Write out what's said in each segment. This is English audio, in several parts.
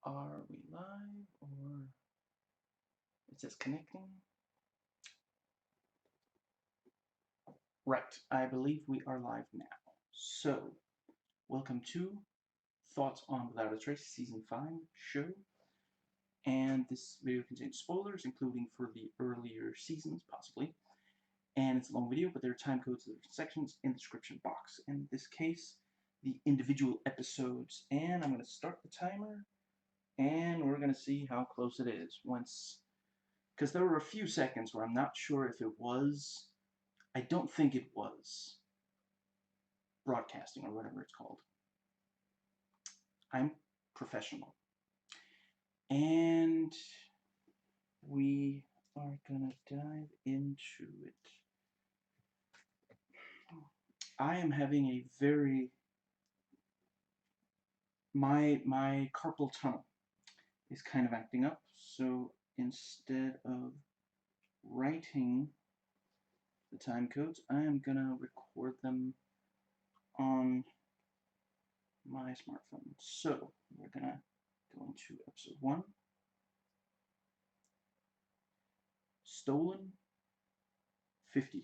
Are we live or it says connecting? Right, I believe we are live now. So, welcome to Thoughts on Without a Trace Season 5 show. And this video contains spoilers, including for the earlier seasons, possibly. And it's a long video, but there are time codes to the different sections in the description box. In this case, the individual episodes. And I'm going to start the timer, and we're going to see how close it is once. Because there were a few seconds where I'm not sure if it was. I don't think it was broadcasting or whatever it's called. I'm professional. And we are gonna dive into it. I am having a very my carpal tunnel is kind of acting up, so instead of writing the time codes, I am gonna record them on my smartphone. So we're gonna go into episode 1. Stolen 50.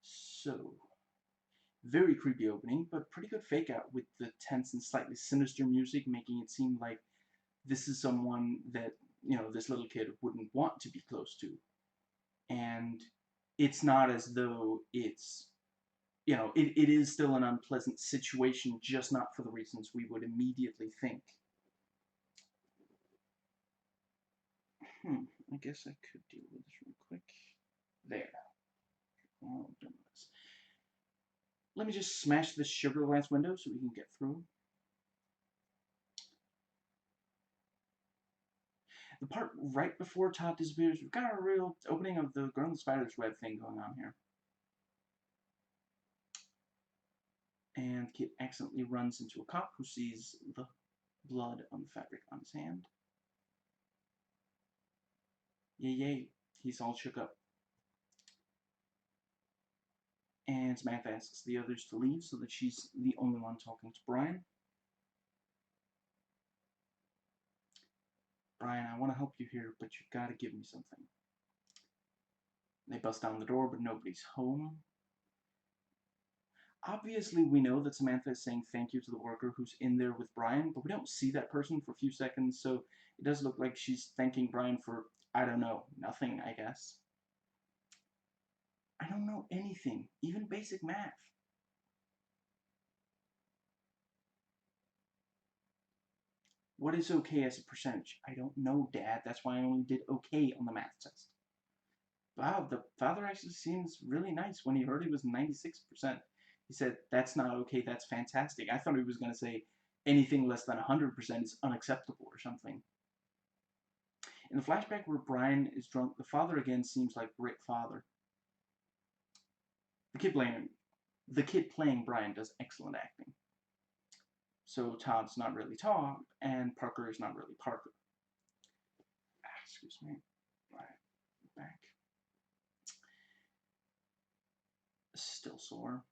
So, very creepy opening, but pretty good fake out with the tense and slightly sinister music, making it seem like this is someone that, this little kid wouldn't want to be close to. And it's not as though it's, it is still an unpleasant situation, just not for the reasons we would immediately think. I guess I could deal with this real quick. There. Oh, let me just smash this sugar glass window so we can get through. The part right before Todd disappears, we've got a real opening of the Girl in the Spider's Web thing going on here. And Kit accidentally runs into a cop who sees the blood on the fabric on his hand. Yay, he's all shook up. And Samantha asks the others to leave so that she's the only one talking to Brian. Brian, I want to help you here, but you've got to give me something. They bust down the door, but nobody's home. Obviously, we know that Samantha is saying thank you to the worker who's in there with Brian, but we don't see that person for a few seconds, so it does look like she's thanking Brian for, I don't know, nothing, I guess. I don't know anything, even basic math. What is okay as a percentage? I don't know, Dad. That's why I only did okay on the math test. Wow, the father actually seems really nice. When he heard he was 96%, he said, that's not okay, that's fantastic. I thought he was going to say anything less than 100% is unacceptable or something. In the flashback where Brian is drunk, the father again seems like great father. The kid playing Brian does excellent acting. So Todd's not really Todd, and Parker is not really Parker. Excuse me. Right, back. Still sore.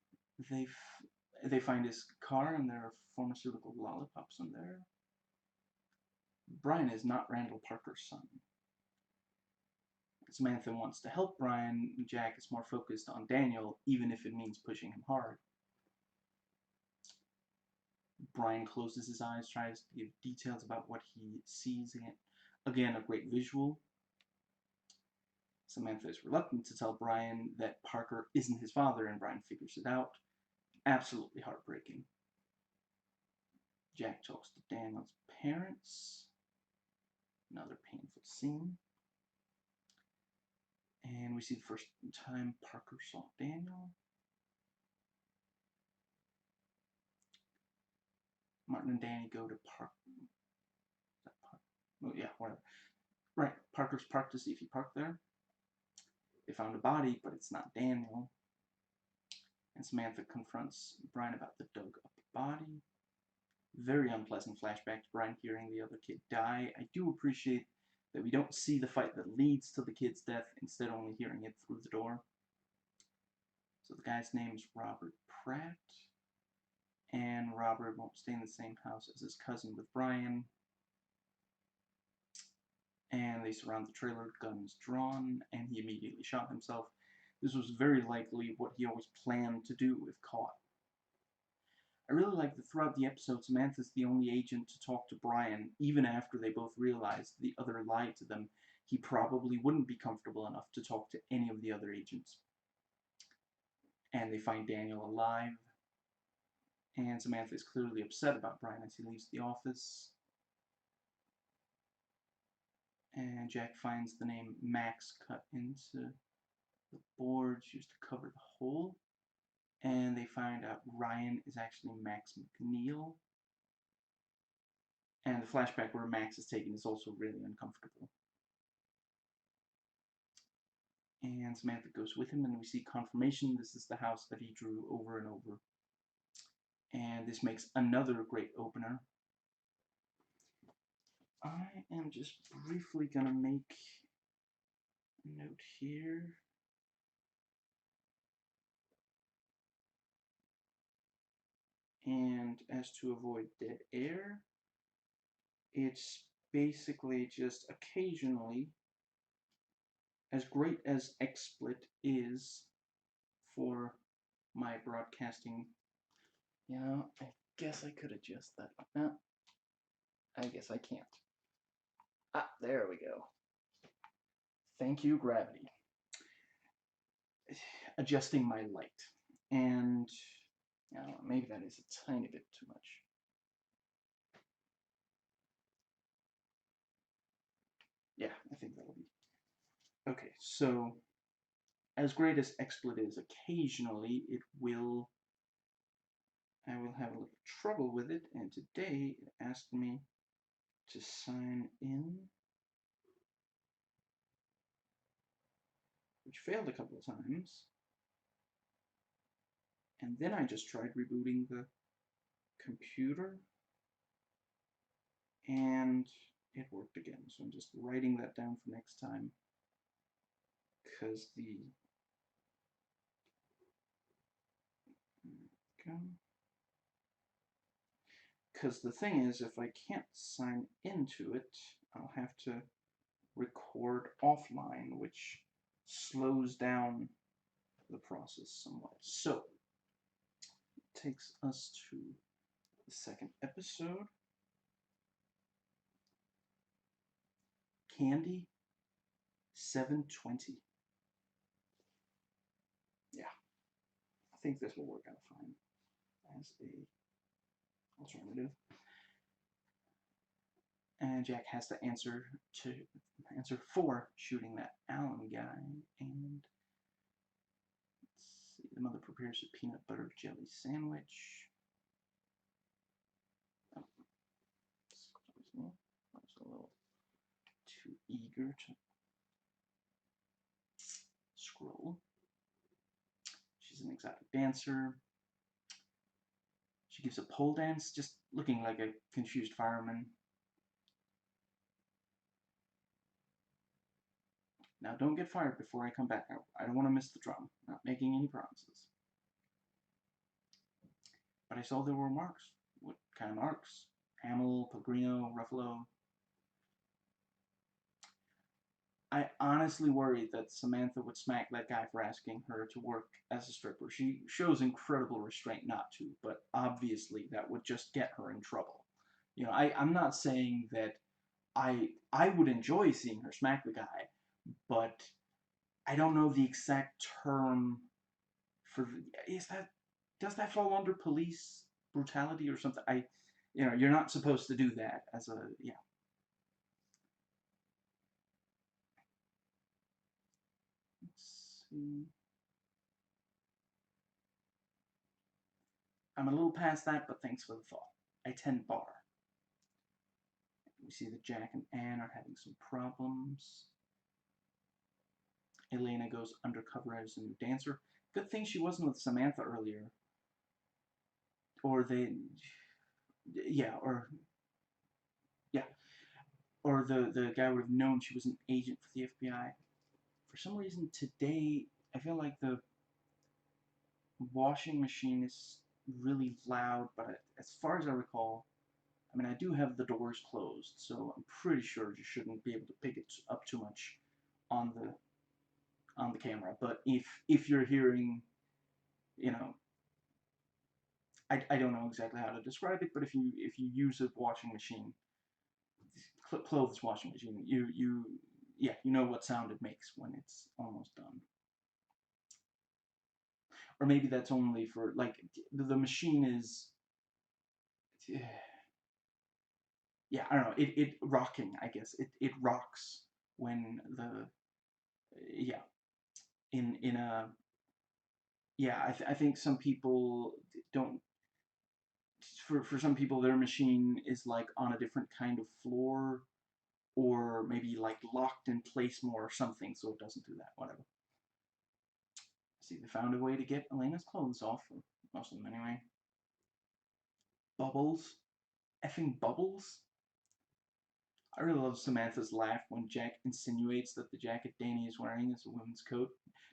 They find his car, and there are pharmaceutical lollipops in there. Brian is not Randall Parker's son. Samantha wants to help Brian. Jack is more focused on Daniel, even if it means pushing him hard. Brian closes his eyes, tries to give details about what he sees. Again, a great visual. Samantha is reluctant to tell Brian that Parker isn't his father, and Brian figures it out. Absolutely heartbreaking. Jack talks to Daniel's parents. Another painful scene. And we see the first time Parker saw Daniel. Martin and Danny go to Park. Oh, yeah, whatever. Right, Parker's parked to see if he parked there. They found a body, but it's not Daniel. And Samantha confronts Brian about the dug up body. Very unpleasant flashback to Brian hearing the other kid die. I do appreciate that we don't see the fight that leads to the kid's death, instead only hearing it through the door. So the guy's name is Robert Pratt. And Robert won't stay in the same house as his cousin with Brian. And they surround the trailer, guns drawn, and he immediately shot himself. This was very likely what he always planned to do if caught. I really like that throughout the episode, Samantha's the only agent to talk to Brian, even after they both realized the other lied to them. He probably wouldn't be comfortable enough to talk to any of the other agents. And they find Daniel alive. And Samantha is clearly upset about Brian as he leaves the office. And Jack finds the name Max cut into the boards used to cover the hole. And they find out Ryan is actually Max McNeil. And the flashback where Max is taken is also really uncomfortable. And Samantha goes with him, and we see confirmation this is the house that he drew over and over. And this makes another great opener. I am just briefly going to make a note here. And as to avoid dead air, it's basically just occasionally, as great as XSplit is for my broadcasting, I guess I could adjust that. No, I guess I can't. Ah, there we go. Thank you, gravity. Adjusting my light. And maybe that is a tiny bit too much. Yeah, I think that'll be. Okay, so as great as XSplit is, occasionally I will have a little trouble with it, and today it asked me to sign in, which failed a couple of times. And then I just tried rebooting the computer, and it worked again. So I'm just writing that down for next time, because the thing is, if I can't sign into it, I'll have to record offline, which slows down the process somewhat. So, it takes us to the second episode. Candy 720. Yeah, I think this will work out fine as a alternative. And Jack has to answer for shooting that Allen guy. And let's see, the mother prepares a peanut butter jelly sandwich. Oh, excuse me, I was a little too eager to scroll. She's an exotic dancer. She gives a pole dance, just looking like a confused fireman. Now, don't get fired before I come back. I don't want to miss the drum. Not making any promises. But I saw there were marks. What kind of marks? Hamill, Pellegrino, Ruffalo. I honestly worried that Samantha would smack that guy for asking her to work as a stripper. She shows incredible restraint not to, but obviously that would just get her in trouble. I'm not saying that I would enjoy seeing her smack the guy, but I don't know the exact term for does that fall under police brutality or something? You're not supposed to do that as a Let's see. I'm a little past that, but thanks for the thought. I 10 bar. We see that Jack and Anne are having some problems. Elena goes undercover as a new dancer. Good thing she wasn't with Samantha earlier. Or Or the guy would have known she was an agent for the FBI. For some reason today, I feel like the washing machine is really loud, but as far as I recall, I mean, I do have the doors closed, so I'm pretty sure you shouldn't be able to pick it up too much on the camera. But if you're hearing, you know, I don't know exactly how to describe it, but if you use a washing machine, clothes washing machine, yeah, you know what sound it makes when it's almost done. Or maybe that's only for like the machine is, yeah, I don't know. It rocking, I guess. It rocks when the, yeah, in a, yeah, I think some people don't, for some people their machine is like on a different kind of floor, or maybe like locked in place more or something, so it doesn't do that. Whatever. See, they found a way to get Elena's clothes off, or most of them anyway. Bubbles, effing bubbles. I really love Samantha's laugh when Jack insinuates that the jacket Danny is wearing is a woman's coat.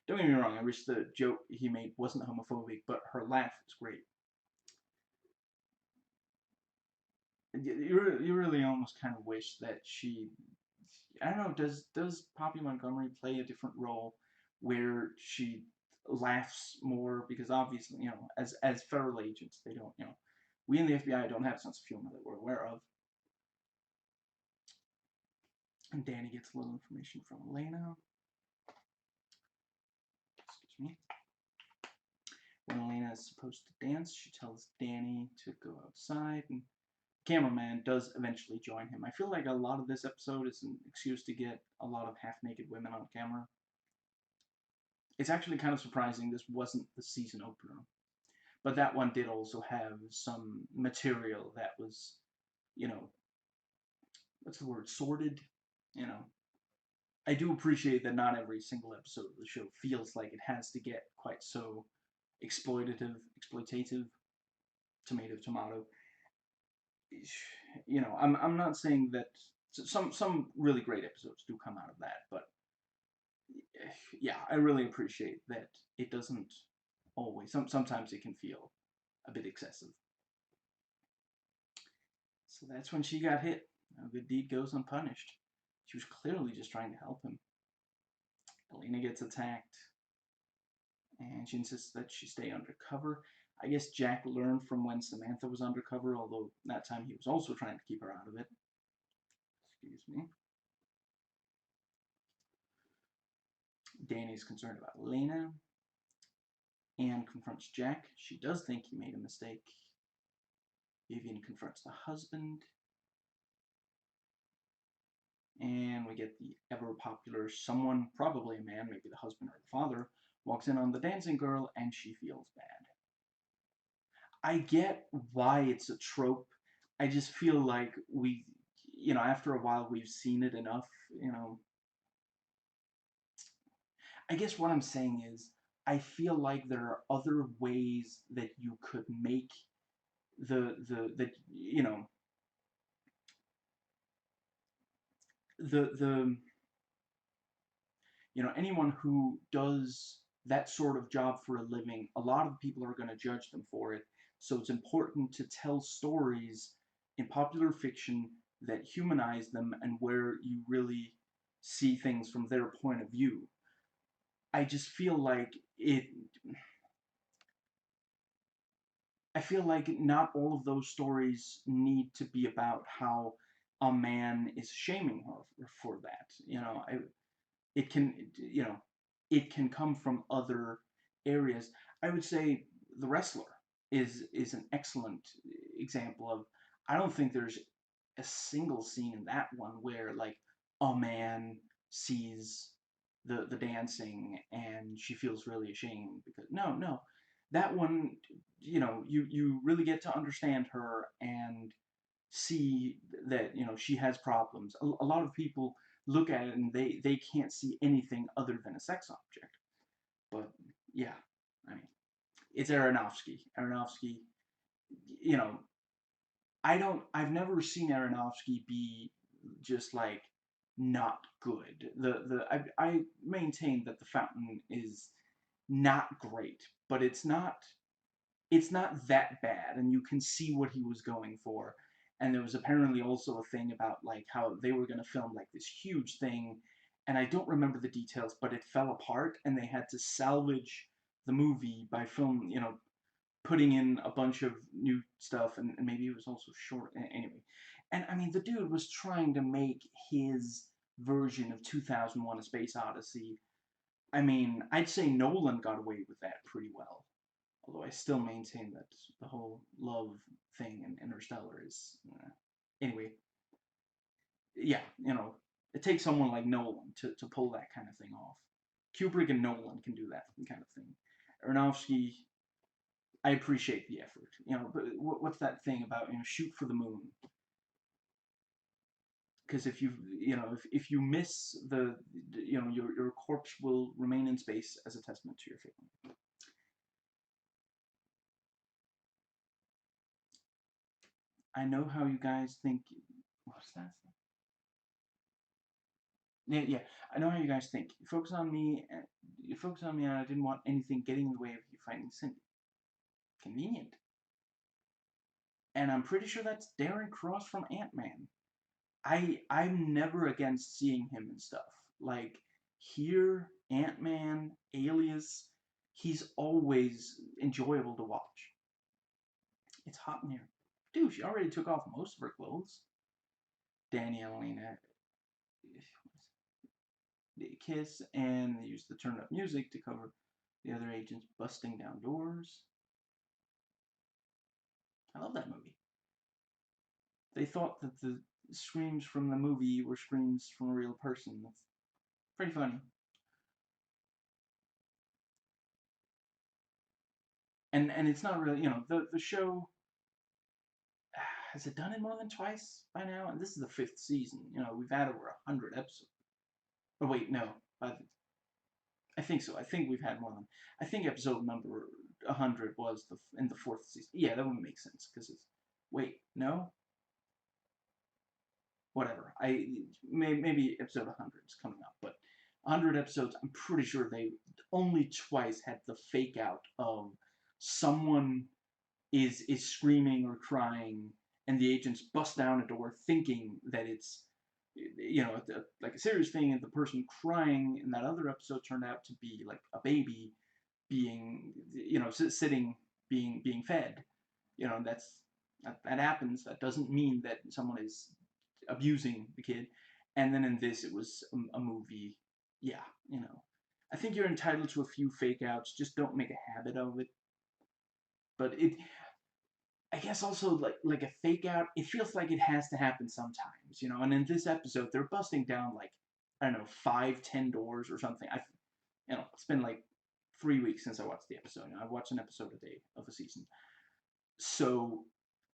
Don't get me wrong, I wish the joke he made wasn't homophobic, but her laugh is great. You really almost kind of wish that she, I don't know, does Poppy Montgomery play a different role where she laughs more? Because obviously, as federal agents, they don't, we in the FBI don't have a sense of humor that we're aware of. And Danny gets a little information from Elena. Excuse me. When Elena is supposed to dance, she tells Danny to go outside, and the cameraman does eventually join him. I feel like a lot of this episode is an excuse to get a lot of half-naked women on camera. It's actually kind of surprising this wasn't the season opener. But that one did also have some material that was, you know, what's the word, sorted? You know, I do appreciate that not every single episode of the show feels like it has to get quite so exploitative, tomato. I'm not saying that some really great episodes do come out of that, but yeah, I really appreciate that it doesn't always. Sometimes it can feel a bit excessive. So that's when she got hit. A good deed goes unpunished. She was clearly just trying to help him. Elena gets attacked, and she insists that she stay undercover. I guess Jack learned from when Samantha was undercover, although that time he was also trying to keep her out of it. Excuse me. Danny's concerned about Elena. Anne confronts Jack. She does think he made a mistake. Vivian confronts the husband. And we get the ever-popular someone, probably a man, maybe the husband or the father, walks in on the dancing girl, and she feels bad. I get why it's a trope. I just feel like after a while we've seen it enough, I guess what I'm saying is, I feel like there are other ways that you could make the the anyone who does that sort of job for a living, a lot of people are going to judge them for it. So it's important to tell stories in popular fiction that humanize them and where you really see things from their point of view. I just feel like I feel like not all of those stories need to be about how a man is shaming her for that. It can it can come from other areas. I would say The Wrestler is an excellent example of, I don't think there's a single scene in that one where like a man sees the dancing and she feels really ashamed, because no, that one, you really get to understand her and see that she has problems. A lot of people look at it and they can't see anything other than a sex object. But yeah, I mean, it's Aronofsky. Aronofsky, you know, I've never seen Aronofsky be just like not good. I maintain that The Fountain is not great, but it's not it's not that bad, and you can see what he was going for. And there was apparently also a thing about like how they were going to film like this huge thing, and I don't remember the details, but it fell apart, and they had to salvage the movie by putting in a bunch of new stuff, and maybe it was also short anyway. And I mean, the dude was trying to make his version of 2001: A Space Odyssey. I mean, I'd say Nolan got away with that pretty well. Although I still maintain that the whole love thing in Interstellar is. Anyway, yeah, it takes someone like Nolan to pull that kind of thing off. Kubrick and Nolan can do that kind of thing. Aronofsky, I appreciate the effort. But what's that thing about shoot for the moon? Because if you miss your corpse will remain in space as a testament to your failing. I know how you guys think. What's that? Yeah, yeah. I know how you guys think. You focus on me. You focus on me, and I didn't want anything getting in the way of you finding Cindy. Convenient. And I'm pretty sure that's Darren Cross from Ant-Man. I'm never against seeing him and stuff. Like here, Ant-Man, Alias, he's always enjoyable to watch. It's hot in here. Dude, she already took off most of her clothes. Danny and Elena kiss, and they use the turned up music to cover the other agents busting down doors. I love that movie. They thought that the screams from the movie were screams from a real person. That's pretty funny. And it's not really, the show, has it done it more than twice by now? And this is the 5th season. We've had over 100 episodes. Oh wait, no. I think so. I think we've had more than. I think episode number 100 was in the 4th season. Yeah, that would make sense because it's. Wait, no. Whatever. Maybe episode 100 is coming up, but 100 episodes. I'm pretty sure they only twice had the fake out of someone is screaming or crying, and the agents bust down a door thinking that it's like a serious thing, and the person crying in that other episode turned out to be like a baby being sitting being fed. That happens. That doesn't mean that someone is abusing the kid. And then in this, it was a movie. Yeah, I think you're entitled to a few fake outs. Just don't make a habit of it. But I guess also like a fake out, it feels like it has to happen sometimes, And in this episode, they're busting down like I don't know 5, 10 doors or something. It's been like 3 weeks since I watched the episode. I watch an episode a day of a season, so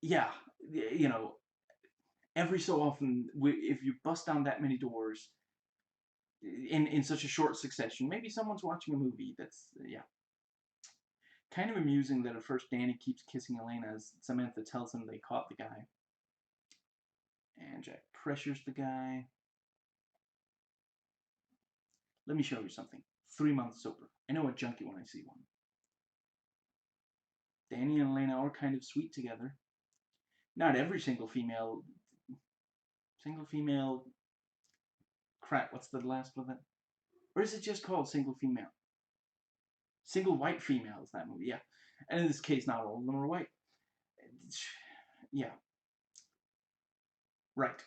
yeah, every so often, if you bust down that many doors in such a short succession, maybe someone's watching a movie. That's yeah. Kind of amusing that at first Danny keeps kissing Elena as Samantha tells him they caught the guy. And Jack pressures the guy. Let me show you something. 3 months sober. I know a junkie when I see one. Danny and Elena are kind of sweet together. Not every single female. Crap, what's the last of it? Or is it just called single female? Single white female is that movie, yeah. And in this case, not all of them are white. Yeah. Right.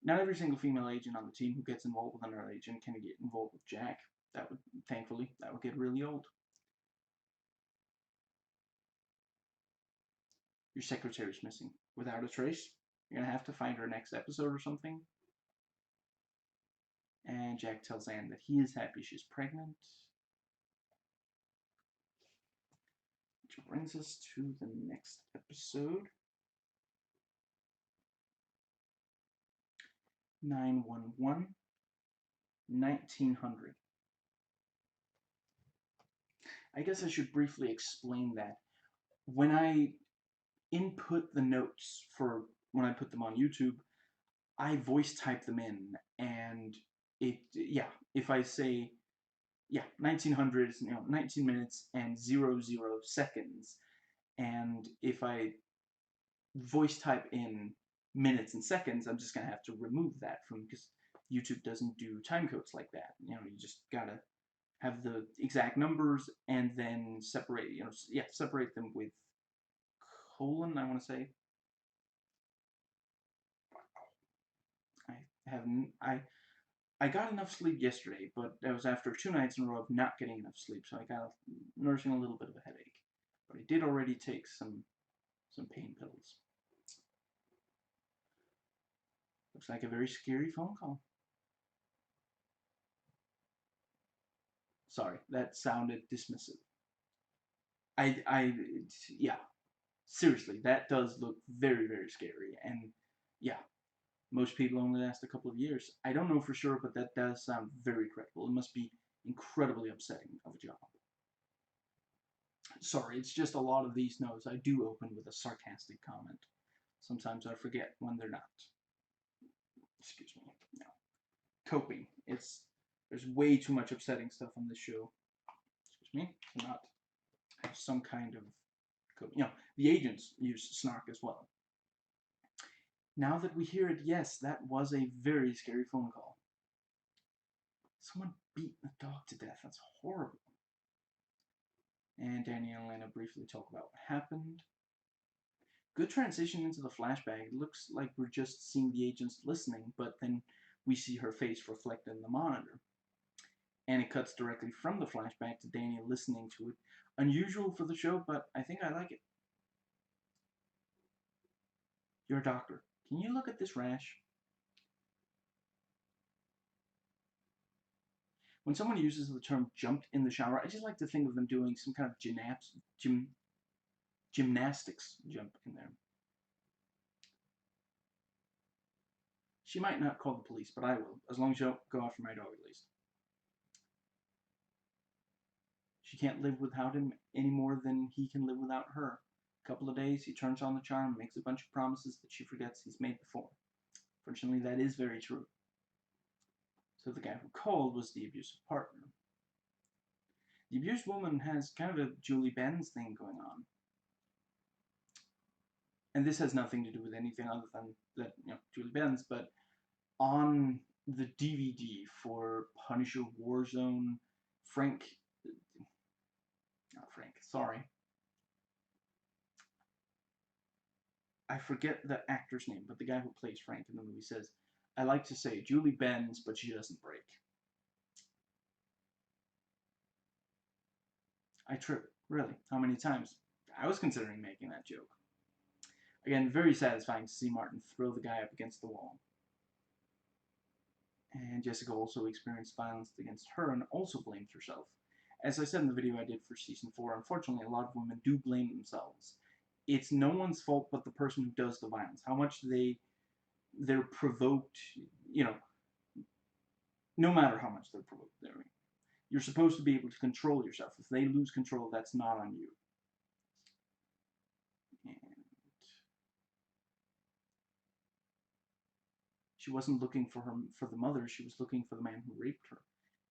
Not every single female agent on the team who gets involved with another agent can get involved with Jack. Thankfully, that would get really old. Your secretary's missing. Without a trace. You're gonna have to find her next episode or something. And Jack tells Anne that he is happy she's pregnant. Which brings us to the next episode. 911 1900. I guess I should briefly explain that. When I input the notes for when I put them on YouTube, I voice type them in, and if I say 1900 is 19 minutes and 00 seconds, and if I voice type in minutes and seconds, I'm just gonna have to remove that from, because YouTube doesn't do time codes like that. You know, you just gotta have the exact numbers and then separate. You know, yeah, separate them with colon. I want to say. I haven't. I got enough sleep yesterday, but that was after 2 nights in a row of not getting enough sleep, so I got nursing a little bit of a headache. But I did already take some pain pills. Looks like a very scary phone call. Sorry, that sounded dismissive. Yeah, seriously, that does look very, very scary. And yeah, most people only last a couple of years. I don't know for sure, but that does sound very credible. It must be incredibly upsetting of a job. Sorry, it's just a lot of these notes I do open with a sarcastic comment. Sometimes I forget when they're not. Excuse me. No. Coping. There's way too much upsetting stuff on this show. Excuse me. To not have some kind of coping. You know, the agents use snark as well. Now that we hear it, yes, that was a very scary phone call. Someone beat the dog to death. That's horrible. And Danny and Elena briefly talk about what happened. Good transition into the flashback. It looks like we're just seeing the agents listening, but then we see her face reflected in the monitor. And it cuts directly from the flashback to Danny listening to it. Unusual for the show, but I think I like it. You're a doctor. Can you look at this rash? When someone uses the term jumped in the shower, I just like to think of them doing some kind of gymnastics jump in there. She might not call the police, but I will, as long as you don't go after my dog at least. She can't live without him any more than he can live without her. A couple of days, he turns on the charm, makes a bunch of promises that she forgets he's made before. Fortunately, that is very true. So the guy who called was the abusive partner. The abused woman has kind of a Julie Benz thing going on. And this has nothing to do with anything other than that, you know, Julie Benz, but on the DVD for Punisher Warzone, sorry. I forget the actor's name, but the guy who plays Frank in the movie says, I like to say Julie bends, but she doesn't break. I trip. Really? How many times? I was considering making that joke. Again, very satisfying to see Martin throw the guy up against the wall. And Jessica also experienced violence against her and also blamed herself. As I said in the video I did for Season 4, unfortunately a lot of women do blame themselves. It's no one's fault but the person who does the violence. How much they're provoked, you know, no matter how much they're provoked. You're supposed to be able to control yourself. If they lose control, that's not on you. And she wasn't looking for the mother. She was looking for the man who raped her.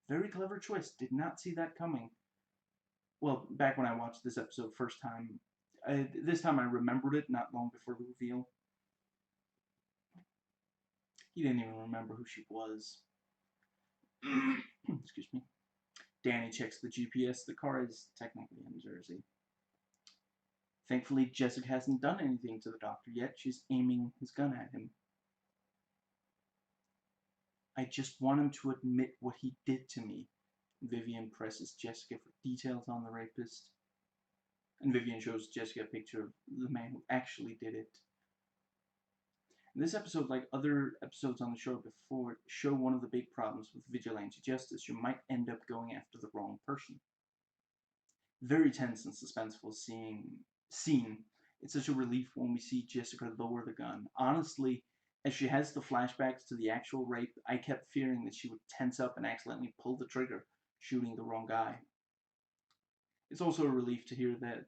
Very clever twist. Did not see that coming. Well, back when I watched this episode first time, this time I remembered it not long before the reveal. He didn't even remember who she was. Excuse me. Danny checks the GPS. The car is technically in Jersey. Thankfully, Jessica hasn't done anything to the doctor yet. She's aiming his gun at him. I just want him to admit what he did to me. Vivian presses Jessica for details on the rapist. And Vivian shows Jessica a picture of the man who actually did it. And this episode, like other episodes on the show before, show one of the big problems with vigilante justice. You might end up going after the wrong person. Very tense and suspenseful scene. It's such a relief when we see Jessica lower the gun. Honestly, as she has the flashbacks to the actual rape, I kept fearing that she would tense up and accidentally pull the trigger, shooting the wrong guy. It's also a relief to hear that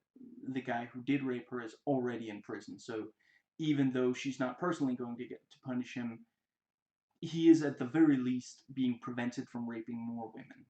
the guy who did rape her is already in prison, so even though she's not personally going to get to punish him, he is at the very least being prevented from raping more women.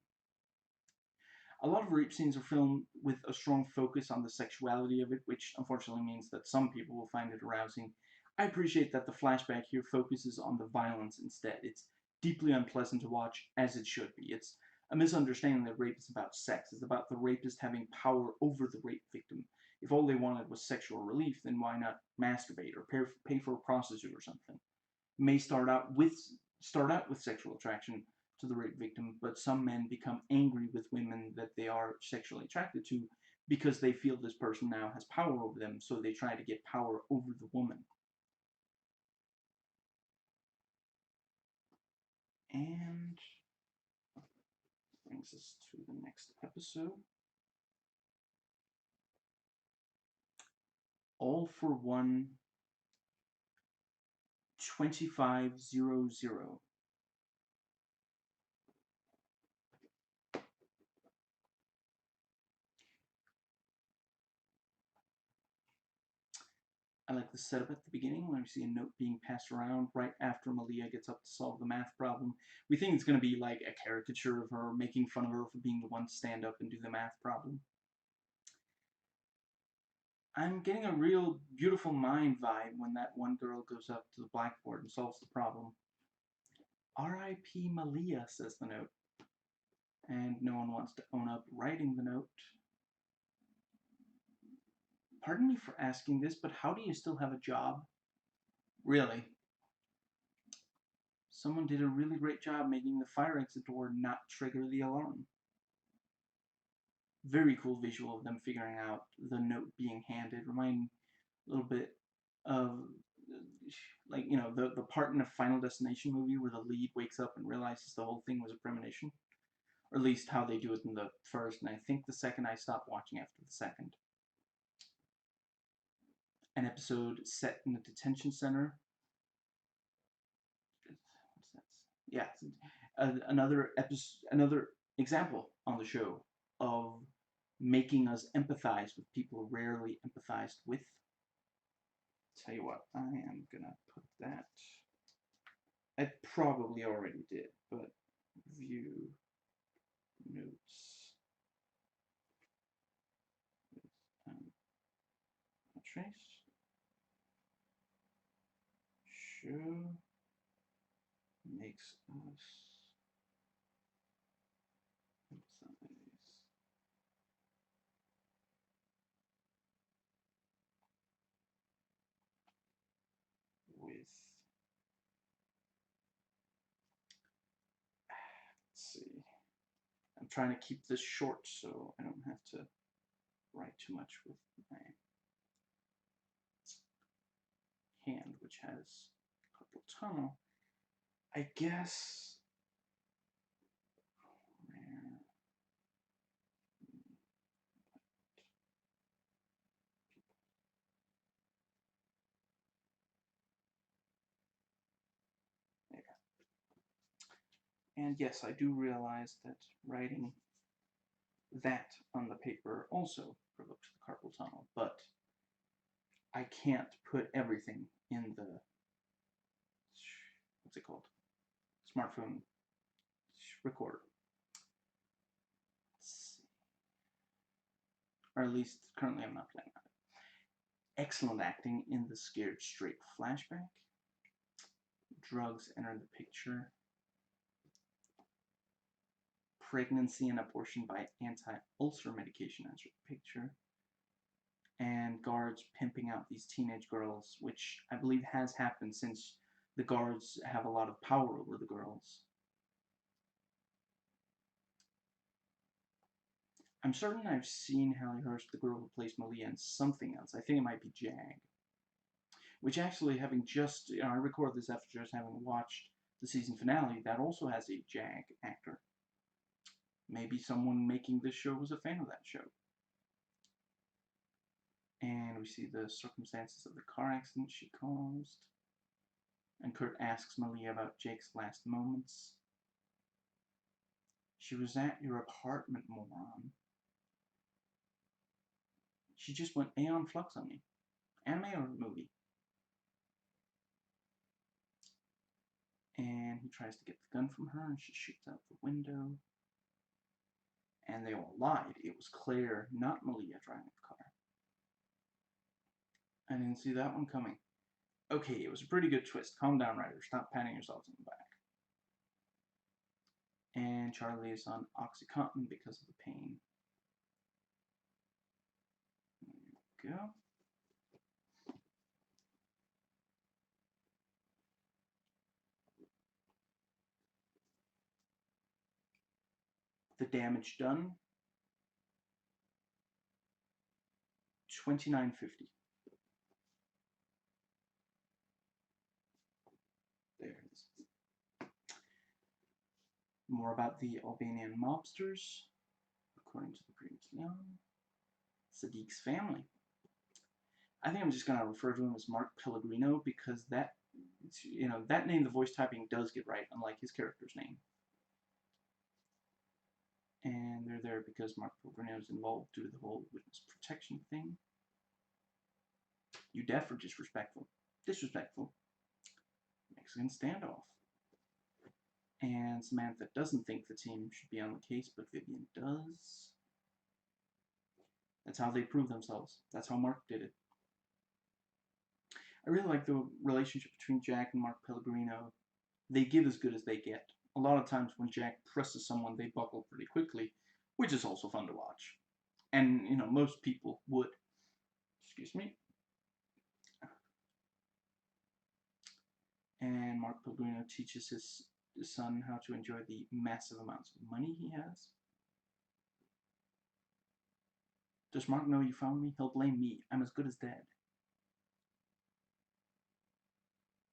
A lot of rape scenes are filmed with a strong focus on the sexuality of it, which unfortunately means that some people will find it arousing. I appreciate that the flashback here focuses on the violence instead. It's deeply unpleasant to watch, as it should be. It's a misunderstanding that rape is about sex. It's about the rapist having power over the rape victim. If all they wanted was sexual relief, then why not masturbate or pay for a prostitute or something? May start out with sexual attraction to the rape victim, but some men become angry with women that they are sexually attracted to because they feel this person now has power over them, so they try to get power over the woman. And brings us to the next episode. All for One 2500. I like the setup at the beginning when we see a note being passed around right after Malia gets up to solve the math problem. We think it's going to be like a caricature of her, making fun of her for being the one to stand up and do the math problem. I'm getting a real Beautiful Mind vibe when that one girl goes up to the blackboard and solves the problem. R.I.P. Malia, says the note. And no one wants to own up writing the note. Pardon me for asking this, but how do you still have a job? Really? Someone did a really great job making the fire exit door not trigger the alarm. Very cool visual of them figuring out the note being handed. Remind a little bit of, like, you know, the part in a Final Destination movie where the lead wakes up and realizes the whole thing was a premonition. Or at least how they do it in the first, and I think the second I stopped watching after the second. An episode set in a detention center. What's that? Yeah, another episode, another example on the show of making us empathize with people rarely empathized with. Tell you what, I am gonna put that. I probably already did, but view notes. Trace. Show makes us empathize with. Let's see. I'm trying to keep this short so I don't have to write too much with my hand, which has carpal tunnel. I guess. And yes, I do realize that writing that on the paper also provokes the carpal tunnel, but I can't put everything in the, what's it called? Smartphone recorder. Or at least currently I'm not playing on it. Excellent acting in the scared straight flashback. Drugs enter the picture. Pregnancy and abortion by anti-ulcer medication enters the picture. And guards pimping out these teenage girls, which I believe has happened since the guards have a lot of power over the girls. I'm certain I've seen Hallie Hurst, the girl who plays Malia, in something else. I think it might be Jag. Which actually, having just, I record this after just having watched the season finale, that also has a Jag actor. Maybe someone making this show was a fan of that show. And we see the circumstances of the car accident she caused. And Kurt asks Malia about Jake's last moments. She was at your apartment, moron. She just went Aeon Flux on me. Anime or movie? And he tries to get the gun from her, and she shoots out the window. And they all lied. It was Claire, not Malia, driving the car. I didn't see that one coming. Okay, it was a pretty good twist. Calm down, writer. Stop patting yourselves on the back. And Charlie is on Oxycontin because of the pain. There you go. The damage done, $29.50. There it is. More about the Albanian mobsters, according to the previously on. Sadiq's family. I think I'm just going to refer to him as Mark Pellegrino because that, that name, the voice typing does get right, unlike his character's name. And they're there because Mark Pellegrino is involved due to the whole witness protection thing. You deaf or disrespectful? Disrespectful. Mexican standoff. And Samantha doesn't think the team should be on the case, but Vivian does. That's how they prove themselves. That's how Mark did it. I really like the relationship between Jack and Mark Pellegrino. They give as good as they get. A lot of times when Jack presses someone, they buckle pretty quickly, which is also fun to watch. And, most people would. Excuse me. And Mark Pellegrino teaches his son how to enjoy the massive amounts of money he has. Does Mark know you found me? He'll blame me. I'm as good as dead.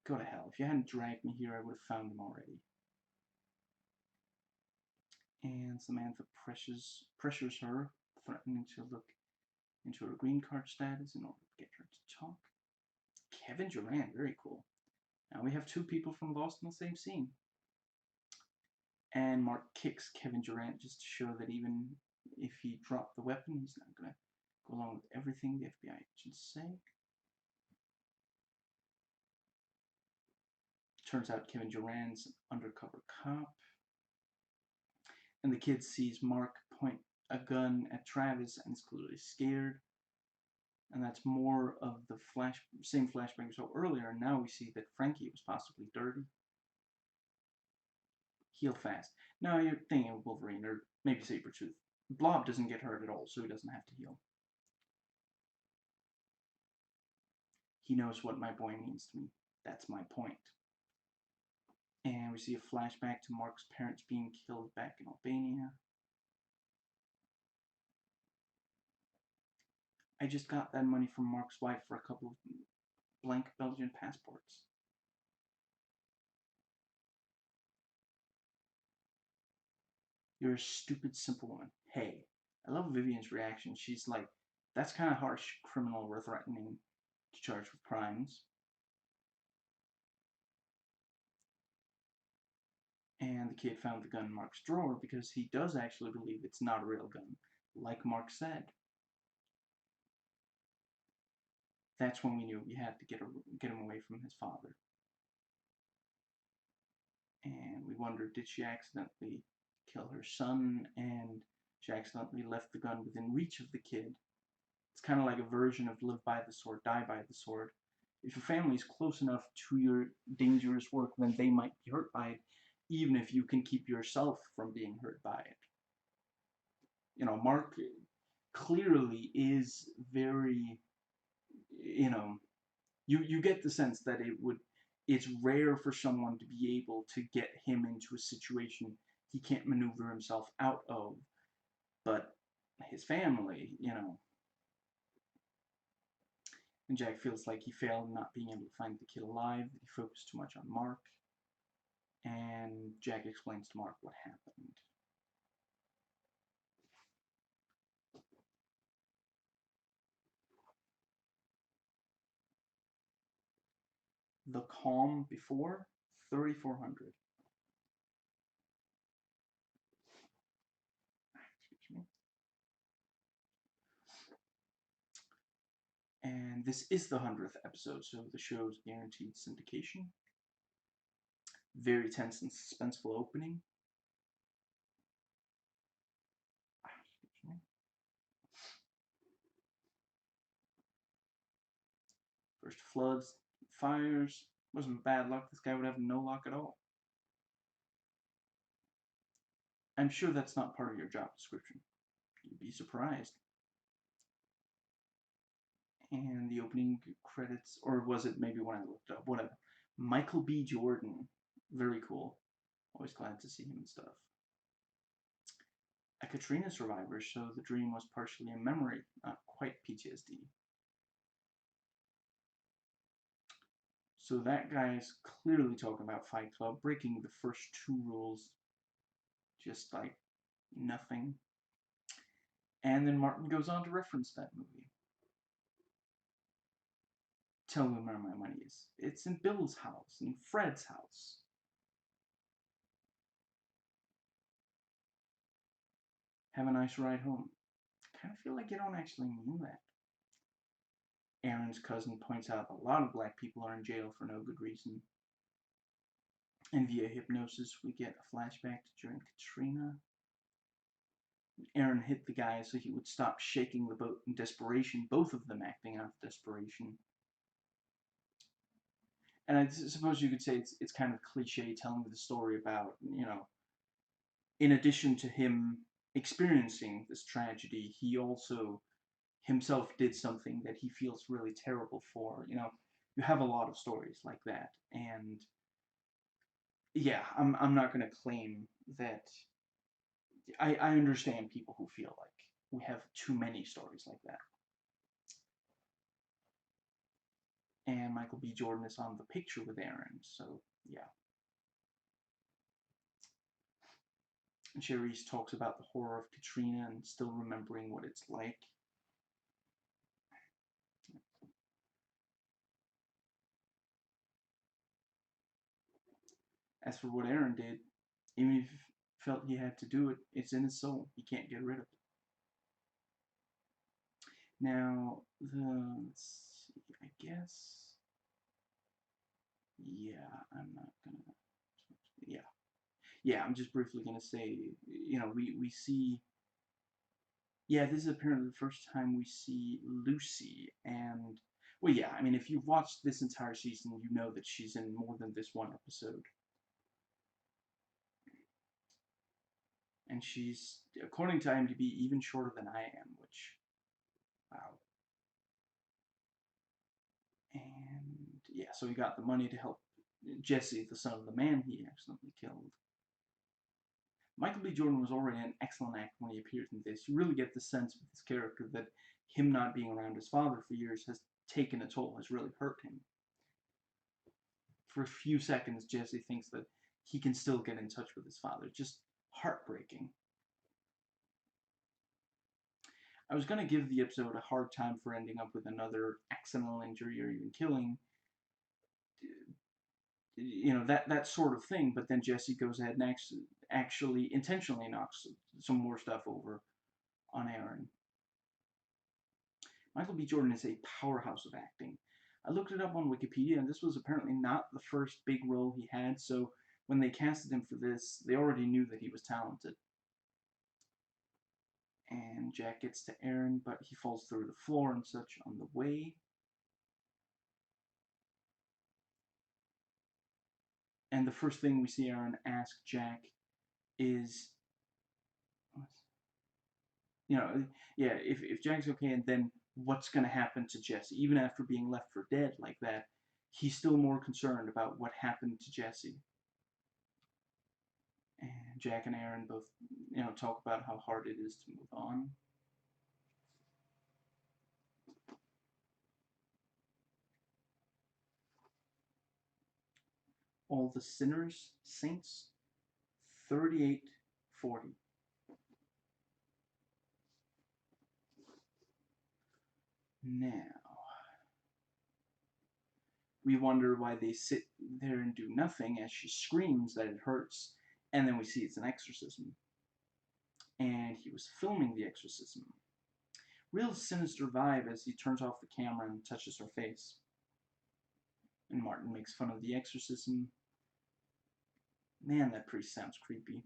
Go to hell. If you hadn't dragged me here, I would have found him already. And Samantha pressures her, threatening to look into her green card status in order to get her to talk. Kevin Durant, very cool. Now we have two people from Lost in the same scene. And Mark kicks Kevin Durant just to show that even if he dropped the weapon, he's not going to go along with everything the FBI agents say. Turns out Kevin Durant's an undercover cop. And the kid sees Mark point a gun at Travis and is clearly scared. And that's more of the same flashback we saw earlier. And now we see that Frankie was possibly dirty. Heal fast. Now you're thinking of Wolverine, or maybe Sabretooth. Blob doesn't get hurt at all, so he doesn't have to heal. He knows what my boy means to me. That's my point. And we see a flashback to Mark's parents being killed back in Albania. I just got that money from Mark's wife for a couple of blank Belgian passports. You're a stupid, simple woman. Hey, I love Vivian's reaction. She's like, that's kind of harsh, criminal we're threatening to charge with crimes. And the kid found the gun in Mark's drawer because he does actually believe it's not a real gun, like Mark said. That's when we knew we had to get him away from his father. And we wondered, did she accidentally kill her son? And she accidentally left the gun within reach of the kid. It's kind of like a version of live by the sword, die by the sword. If your family is close enough to your dangerous work, then they might be hurt by it, even if you can keep yourself from being hurt by it. Mark clearly is very, you get the sense that it's rare for someone to be able to get him into a situation he can't maneuver himself out of. But his family, and Jack feels like he failed not being able to find the kid alive, that he focused too much on Mark. And Jack explains to Mark what happened. The calm before 3400. Excuse me. And this is the 100th episode, so the show's guaranteed syndication. Very tense and suspenseful opening. First floods, fires. Wasn't bad luck. This guy would have no luck at all. I'm sure that's not part of your job description. You'd be surprised. And the opening credits, or was it maybe when I looked up? Whatever. Michael B. Jordan. Very cool. Always glad to see him and stuff. A Katrina survivor, so the dream was partially a memory, not quite PTSD. So that guy is clearly talking about Fight Club, breaking the first two rules, just like nothing. And then Martin goes on to reference that movie. Tell me where my money is. It's in Bill's house, in Fred's house. Have a nice ride home. I kind of feel like you don't actually mean that. Aaron's cousin points out a lot of black people are in jail for no good reason. And via hypnosis, we get a flashback to during Katrina. Aaron hit the guy so he would stop shaking the boat in desperation, both of them acting out of desperation. And I suppose you could say it's kind of cliche telling the story about, in addition to him experiencing this tragedy, he also himself did something that he feels really terrible for. You have a lot of stories like that, and yeah, I'm not going to claim that. I understand people who feel like we have too many stories like that. And Michael B. Jordan is on the picture with Aaron, so yeah. And Cherise talks about the horror of Katrina and still remembering what it's like. As for what Aaron did, even if he felt he had to do it, it's in his soul. He can't get rid of it. Now, let's see, I guess. Yeah, I'm not gonna. Yeah. Yeah, I'm just briefly gonna say, we see. Yeah, this is apparently the first time we see Lucy, and well, yeah, I mean, if you've watched this entire season, you know that she's in more than this one episode. And she's, according to IMDb, even shorter than I am, which, wow. And yeah, so he got the money to help Jesse, the son of the man he accidentally killed. Michael B. Jordan was already an excellent actor when he appeared in this. You really get the sense with his character that him not being around his father for years has taken a toll, has really hurt him. For a few seconds, Jesse thinks that he can still get in touch with his father. Just heartbreaking. I was going to give the episode a hard time for ending up with another accidental injury or even killing, that sort of thing, but then Jesse goes ahead and actually intentionally knocks some more stuff over on Aaron. Michael B. Jordan is a powerhouse of acting. I looked it up on Wikipedia, and this was apparently not the first big role he had, so when they casted him for this, they already knew that he was talented. And Jack gets to Aaron, but he falls through the floor and such on the way. And the first thing we see Aaron ask Jack is, if Jack's okay, and then what's going to happen to Jesse? Even after being left for dead like that, he's still more concerned about what happened to Jesse. And Jack and Aaron both, talk about how hard it is to move on. All the Sinners, Saints, 3840. Now, we wonder why they sit there and do nothing as she screams that it hurts, and then we see it's an exorcism. And he was filming the exorcism. Real sinister vibe as he turns off the camera and touches her face. And Martin makes fun of the exorcism. Man, that priest sounds creepy.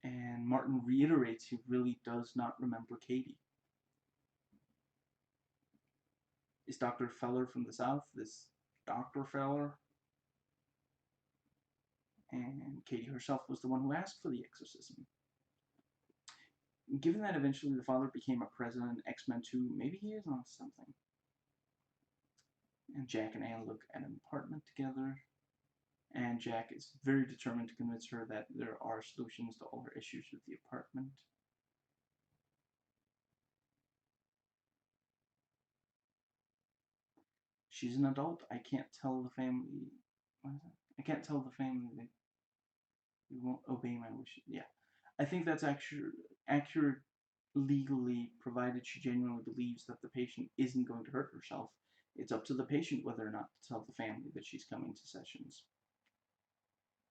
And Martin reiterates he really does not remember Katie. is Dr. Feller from the South, this Dr. Feller. And Katie herself was the one who asked for the exorcism. Given that eventually the father became a president in X-Men 2, maybe he is on something. And Jack and Anne look at an apartment together, and Jack is very determined to convince her that there are solutions to all her issues with the apartment. She's an adult. I can't tell the family. What is that? I can't tell the family that you won't obey my wishes. Yeah, I think that's accurate legally, provided she genuinely believes that the patient isn't going to hurt herself. It's up to the patient whether or not to tell the family that she's coming to sessions.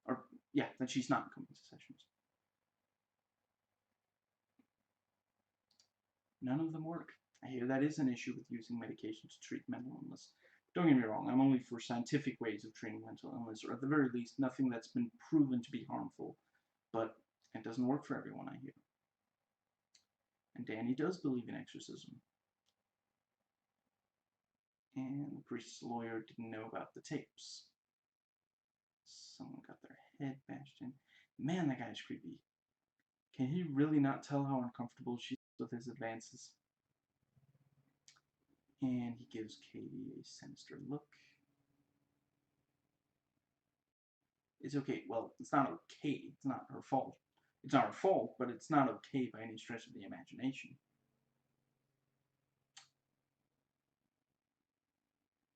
Or, yeah, that she's not coming to sessions. None of them work. I hear that is an issue with using medication to treat mental illness. Don't get me wrong, I'm only for scientific ways of treating mental illness, or at the very least, nothing that's been proven to be harmful. But it doesn't work for everyone, I hear. And Danny does believe in exorcism. And the priest's lawyer didn't know about the tapes. Someone got their head bashed in. Man, that guy's creepy. Can he really not tell how uncomfortable she is with his advances? And he gives Katie a sinister look. It's okay. Well, it's not okay. It's not her fault. It's not her fault, but it's not okay by any stretch of the imagination.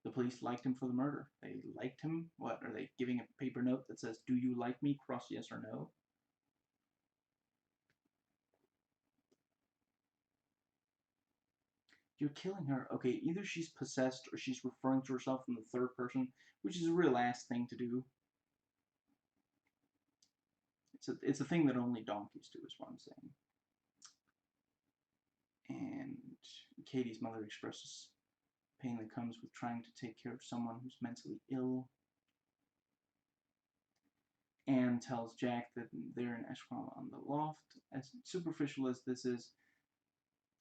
The police liked him for the murder. They liked him. What, are they giving a paper note that says, "Do you like me?" Cross yes or no? You're killing her. Okay, either she's possessed or she's referring to herself in the third person, which is a real ass thing to do. It's a thing that only donkeys do, is what I'm saying. And Katie's mother expresses pain that comes with trying to take care of someone who's mentally ill. Anne tells Jack that they're in Eshkram on the loft. As superficial as this is,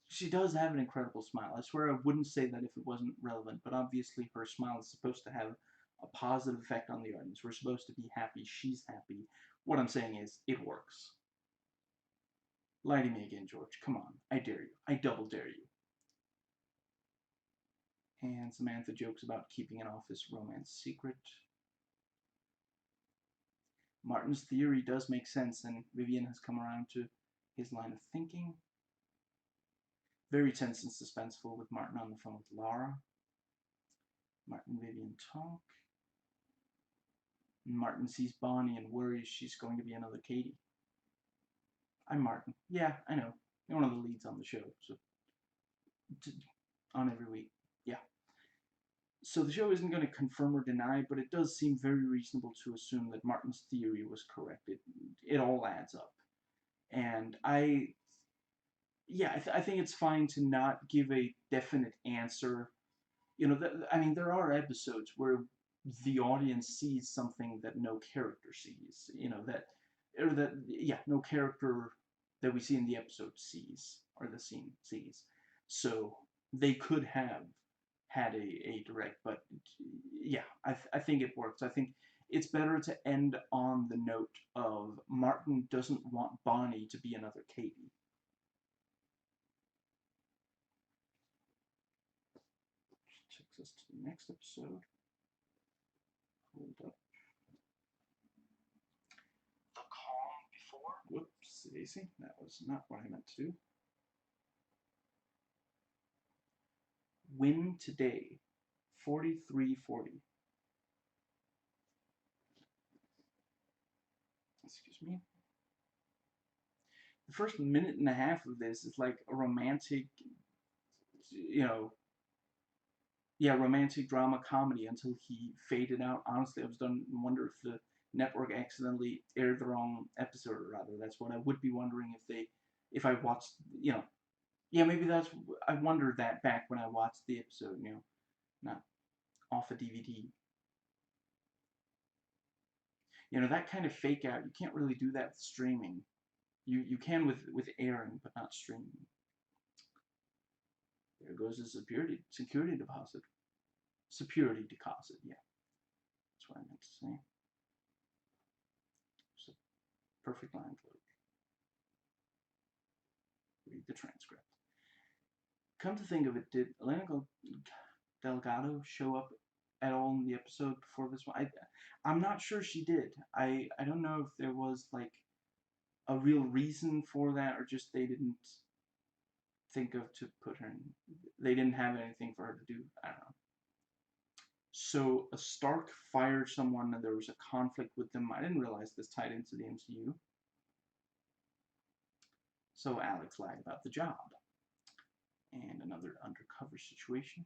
she does have an incredible smile. I swear I wouldn't say that if it wasn't relevant, but obviously her smile is supposed to have a positive effect on the audience. We're supposed to be happy. She's happy. What I'm saying is, it works. Lie to me again, George. Come on. I dare you. I double dare you. And Samantha jokes about keeping an office romance secret. Martin's theory does make sense, and Vivian has come around to his line of thinking. Very tense and suspenseful with Martin on the phone with Laura. Martin and Vivian talk. Martin sees Bonnie and worries she's going to be another Katie. I'm Martin. Yeah, I know. You're one of the leads on the show, so on every week. Yeah. So the show isn't going to confirm or deny, but it does seem very reasonable to assume that Martin's theory was correct. It all adds up. And I think it's fine to not give a definite answer. You know, I mean, there are episodes where the audience sees something that no character sees. You know, no character that we see in the episode sees, or the scene sees. So they could have had a direct, but yeah, I think it works. I think it's better to end on the note of Martin doesn't want Bonnie to be another Katie. Which takes us to the next episode. Hold up. The calm before? Whoops, Daisy. That was not what I meant to do. Win today. 43-40. Excuse me. The first minute and a half of this is like a romantic, romantic drama comedy until he faded out. Honestly, I was done wonder if the network accidentally aired the wrong episode, or rather, that's what I would be wondering if I watched, maybe I wondered that back when I watched the episode, not off a DVD. That kind of fake out, you can't really do that with streaming. You can with airing, but not streaming. There goes the security deposit. security deposit, yeah. That's what I meant to say. It's a perfect line, Chloe. Read the transcript. Come to think of it, did Elena Delgado show up at all in the episode before this one? I'm not sure she did. I don't know if there was like a real reason for that or just they didn't think of to put her in. They didn't have anything for her to do. I don't know. So a Stark fired someone and there was a conflict with them. I didn't realize this tied into the MCU. So Alex lied about the job. And another undercover situation.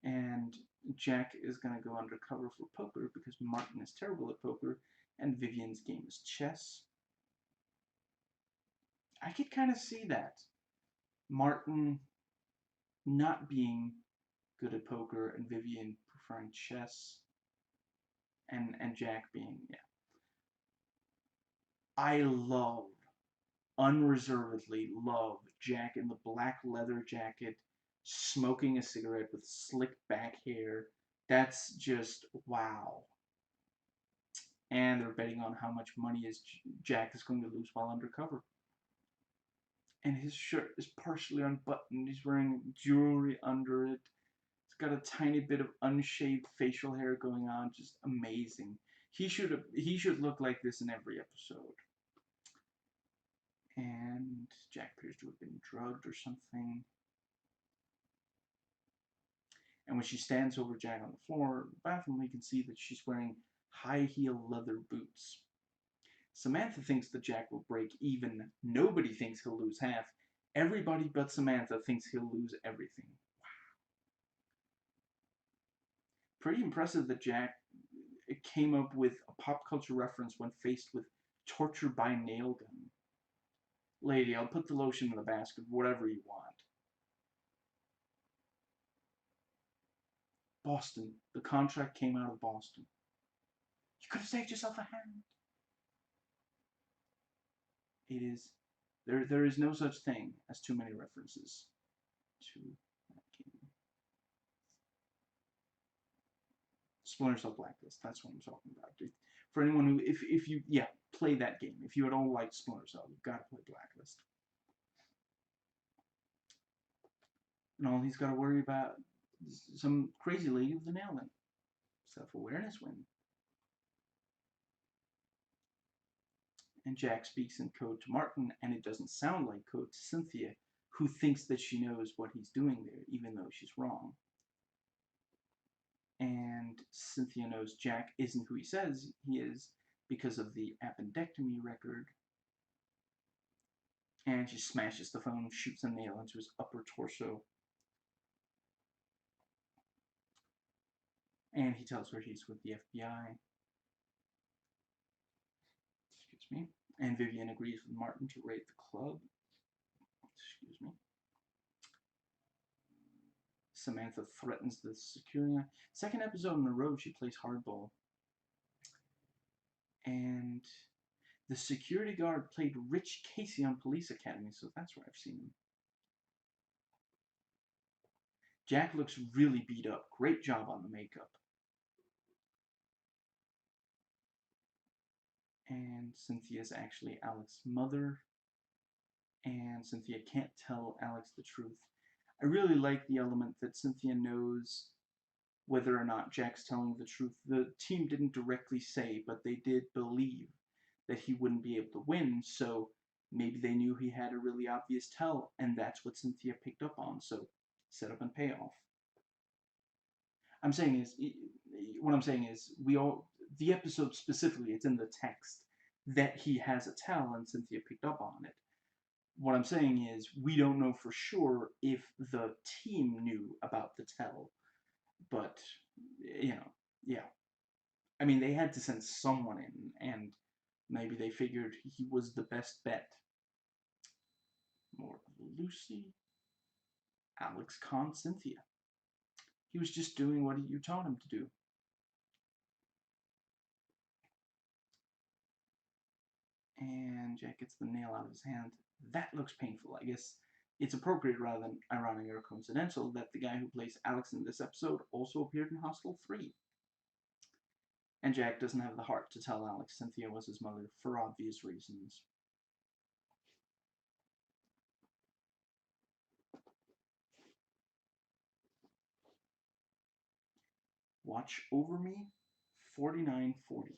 And Jack is going to go undercover for poker because Martin is terrible at poker and Vivian's game is chess. I could kind of see that. Martin not being good at poker and Vivian preferring chess and Jack being, yeah. I unreservedly love Jack in the black leather jacket, smoking a cigarette with slick back hair. That's just wow. And they're betting on how much money Jack is going to lose while undercover. And his shirt is partially unbuttoned. He's wearing jewelry under it. He's got a tiny bit of unshaved facial hair going on. Just amazing. He should look like this in every episode. And Jack appears to have been drugged or something. And when she stands over Jack on the floor in the bathroom, we can see that she's wearing high-heel leather boots. Samantha thinks that Jack will break even. Nobody thinks he'll lose half. Everybody but Samantha thinks he'll lose everything. Wow. Pretty impressive that Jack came up with a pop culture reference when faced with torture by nail gun. Lady, I'll put the lotion in the basket, whatever you want. Boston. The contract came out of Boston. You could have saved yourself a hand. It is there is no such thing as too many references to that game. Splinter Cell Blacklist, that's what I'm talking about. For anyone who, if you, yeah, play that game. If you at all like Splinter Cell, you've got to play Blacklist. And all he's got to worry about is some crazy lady with a nail in. Self-awareness win. And Jack speaks in code to Martin, and it doesn't sound like code to Cynthia, who thinks that she knows what he's doing there, even though she's wrong. And Cynthia knows Jack isn't who he says he is because of the appendectomy record. And she smashes the phone, shoots a nail into his upper torso. And he tells her he's with the FBI. Excuse me. And Vivian agrees with Martin to raid the club. Excuse me. Samantha threatens the security. Second episode in a row, she plays hardball. And the security guard played Rich Casey on Police Academy, so that's where I've seen him. Jack looks really beat up. Great job on the makeup. And Cynthia's actually Alex's mother. And Cynthia can't tell Alex the truth. I really like the element that Cynthia knows whether or not Jack's telling the truth. The team didn't directly say, but they did believe that he wouldn't be able to win, so maybe they knew he had a really obvious tell, and that's what Cynthia picked up on, so set up and payoff. What I'm saying is, the episode specifically, it's in the text that he has a tell, and Cynthia picked up on it. What I'm saying is, we don't know for sure if the team knew about the tell, but, yeah. I mean, they had to send someone in, and maybe they figured he was the best bet. More Lucy. Alex conned Cynthia. He was just doing what you taught him to do. And Jack gets the nail out of his hand. That looks painful. I guess It's appropriate rather than ironic or coincidental that the guy who plays Alex in this episode also appeared in Hostel 3. And Jack doesn't have the heart to tell Alex Cynthia was his mother for obvious reasons. Watch Over Me, 4940.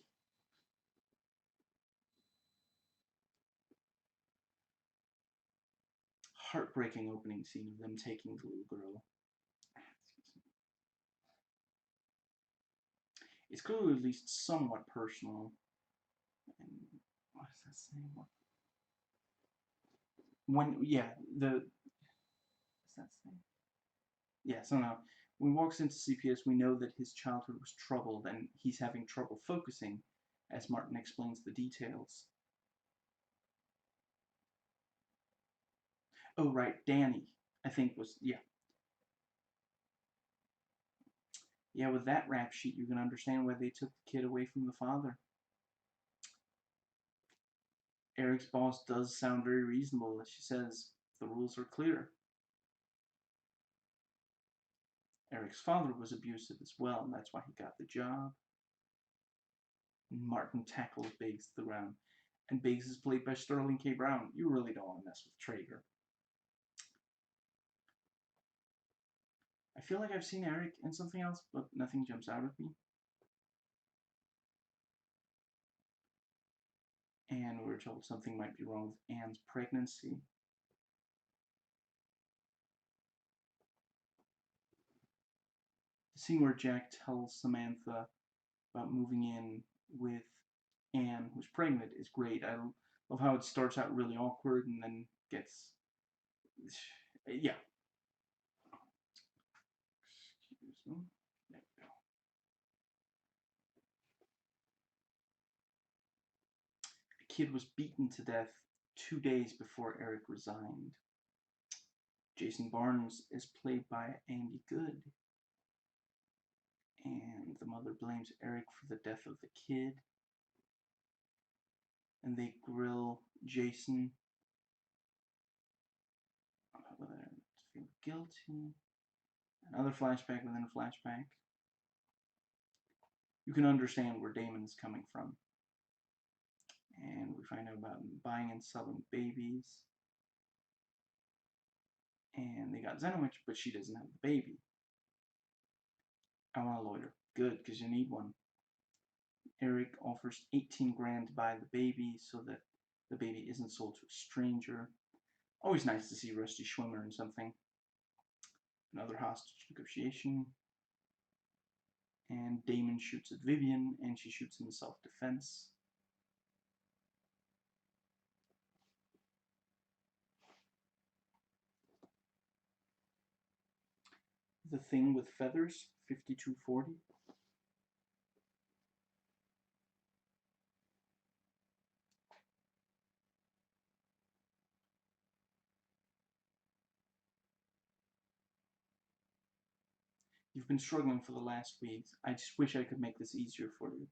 Heartbreaking opening scene of them taking the little girl. It's clearly at least somewhat personal. And what does that say? When, yeah, what's that say? Yeah, somehow. When he walks into CPS, we know that his childhood was troubled and he's having trouble focusing, as Martin explains the details. Oh, right, Danny, I think was, yeah. Yeah, with that rap sheet, you can understand why they took the kid away from the father. Eric's boss does sound very reasonable. She says, the rules are clear. Eric's father was abusive as well, and that's why he got the job. Martin tackles Biggs to the ground, and Biggs is played by Sterling K. Brown. You really don't want to mess with Traeger. I feel like I've seen Eric in something else, but nothing jumps out at me. And we're told something might be wrong with Anne's pregnancy. The scene where Jack tells Samantha about moving in with Anne, who's pregnant, is great. I love how it starts out really awkward and then gets... yeah. Excuse me. There we go. A kid was beaten to death 2 days before Eric resigned. Jason Barnes is played by Andy Good. And the mother blames Eric for the death of the kid. And they grill Jason about whether to feel guilty. Another flashback within a flashback. You can understand where Damon is coming from. And we find out about buying and selling babies. And they got Zenowich, but she doesn't have the baby. I want a lawyer. Good, because you need one. Eric offers 18 grand to buy the baby so that the baby isn't sold to a stranger. Always nice to see Rusty Schwimmer in something. Another hostage negotiation. And Damon shoots at Vivian, and she shoots him in self-defense. The Thing with Feathers, 5240. You've been struggling for the last weeks. I just wish I could make this easier for you.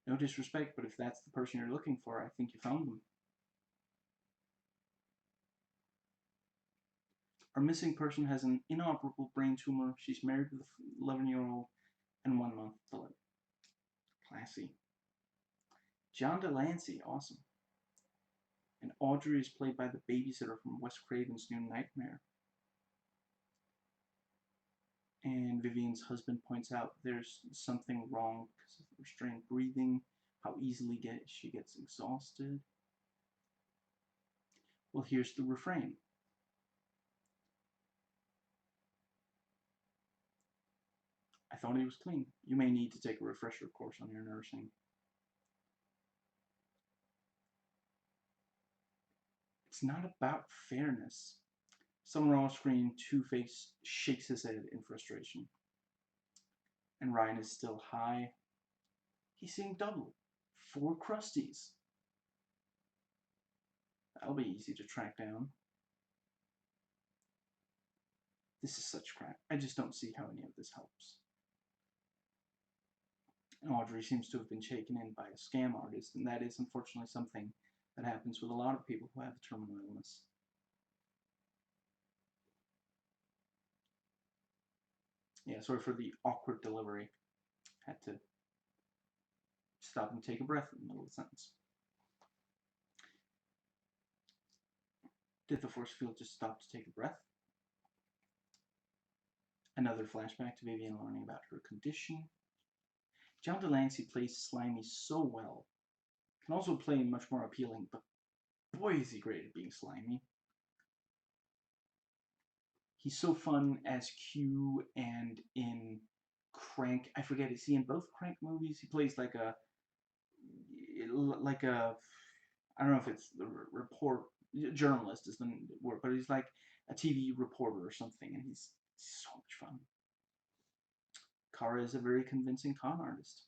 No disrespect, but if that's the person you're looking for, I think you found them. Our missing person has an inoperable brain tumor. She's married with an 11-year-old and 1 month to live. Classy. John Delancey, awesome. And Audrey is played by the babysitter from Wes Craven's New Nightmare. And Vivian's husband points out there's something wrong because of restrained breathing, how easily she gets exhausted. Well, here's the refrain. I thought he was clean. You may need to take a refresher course on your nursing. It's not about fairness. Somewhere off screen, Two-Face shakes his head in frustration. And Ryan is still high. He's seeing double. 4 Krusties. That'll be easy to track down. This is such crap. I just don't see how any of this helps. Audrey seems to have been taken in by a scam artist, and that is unfortunately something that happens with a lot of people who have a terminal illness. Yeah, sorry for the awkward delivery. Had to stop and take a breath in the middle of the sentence. Did the force field just stop to take a breath? Another flashback to Vivian learning about her condition. John Delancey plays Slimy so well. Can also play much more appealing, but boy is he great at being slimy. He's so fun as Q and in Crank. I forget, is he in both Crank movies? He plays like a I don't know if it's the journalist is the word, but he's like a TV reporter or something, and he's so much fun. Kara is a very convincing con artist.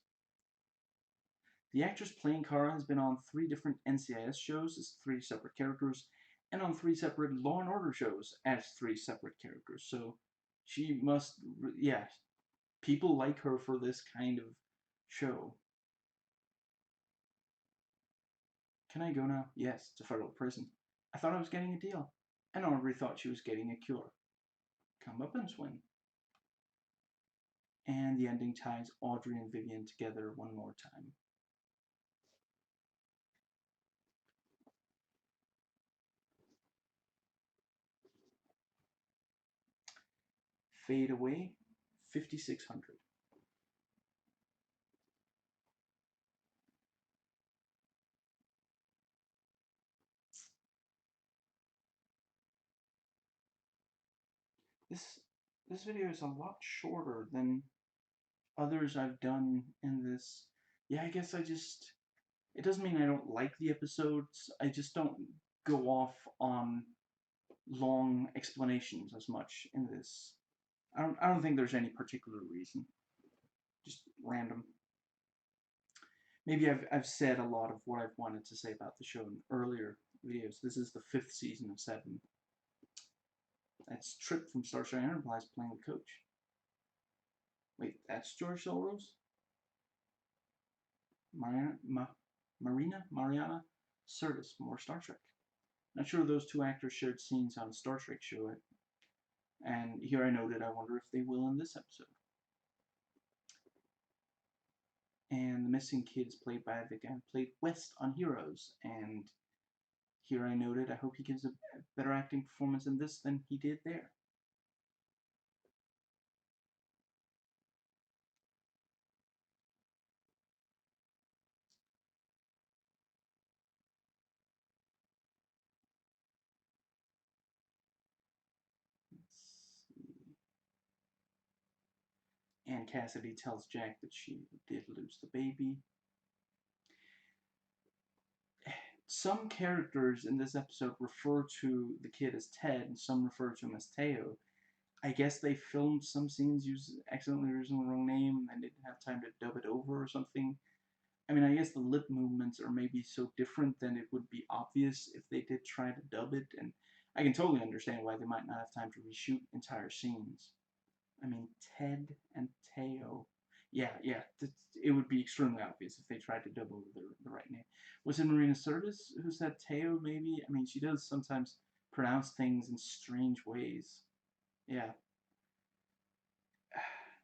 The actress playing Kara has been on 3 different NCIS shows as 3 separate characters, and on 3 separate Law and Order shows as 3 separate characters. So she must, yeah, people like her for this kind of show. Can I go now? Yes, to federal prison. I thought I was getting a deal. And Audrey thought she was getting a cure. Comeuppance win. And the ending ties Audrey and Vivian together one more time. Fade away, 5600. This video is a lot shorter than others I've done in this. Yeah, I guess it doesn't mean I don't like the episodes, I just don't go off on long explanations as much in this. I don't think there's any particular reason. Just random. Maybe I've said a lot of what I've wanted to say about the show in earlier videos. This is the 5th season of 7. That's Trip from Star Trek Enterprise playing the coach. Wait, that's George Soros? Mariana Sirtis, more Star Trek. Not sure those 2 actors shared scenes on a Star Trek show. And here I noted, I wonder if they will in this episode. And the missing kid is played by the guy who played West on Heroes. And here I noted, I hope he gives a better acting performance in this than he did there. And Cassidy tells Jack that she did lose the baby. Some characters in this episode refer to the kid as Ted, and some refer to him as Teo. I guess they filmed some scenes accidentally using the wrong name and didn't have time to dub it over or something. I mean, I guess the lip movements are maybe so different than it would be obvious if they did try to dub it, and I can totally understand why they might not have time to reshoot entire scenes. I mean, Ted and Teo. Yeah, it would be extremely obvious if they tried to dub over the right name. Was it Marina Sirtis who said Teo, maybe? I mean, she does sometimes pronounce things in strange ways. Yeah.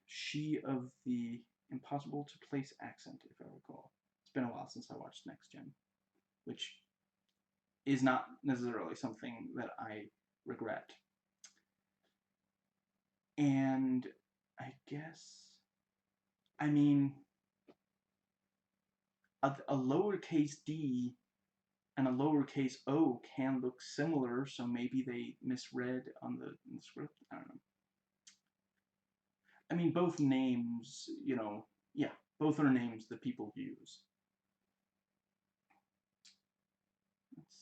She of the impossible to place accent, if I recall. It's been a while since I watched Next Gen, which is not necessarily something that I regret. And I guess, I mean, a lowercase d and a lowercase o can look similar, so maybe they misread on the script. I don't know. I mean, both names, yeah, both are names that people use. Let's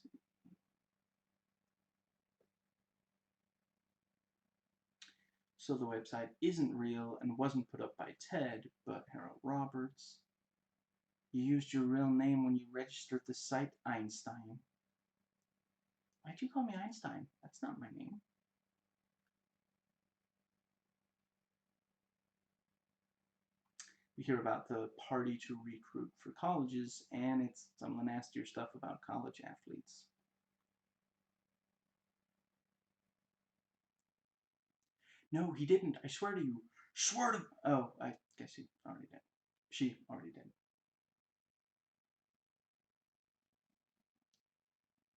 see. So the website isn't real and wasn't put up by Ted, but Harold Roberts. You used your real name when you registered the site, Einstein. Why'd you call me Einstein? That's not my name. we hear about the party to recruit for colleges, and it's some of the nastier stuff about college athletes. No, he didn't. I swear to you. Swear to. Oh, I guess he already did. She already did.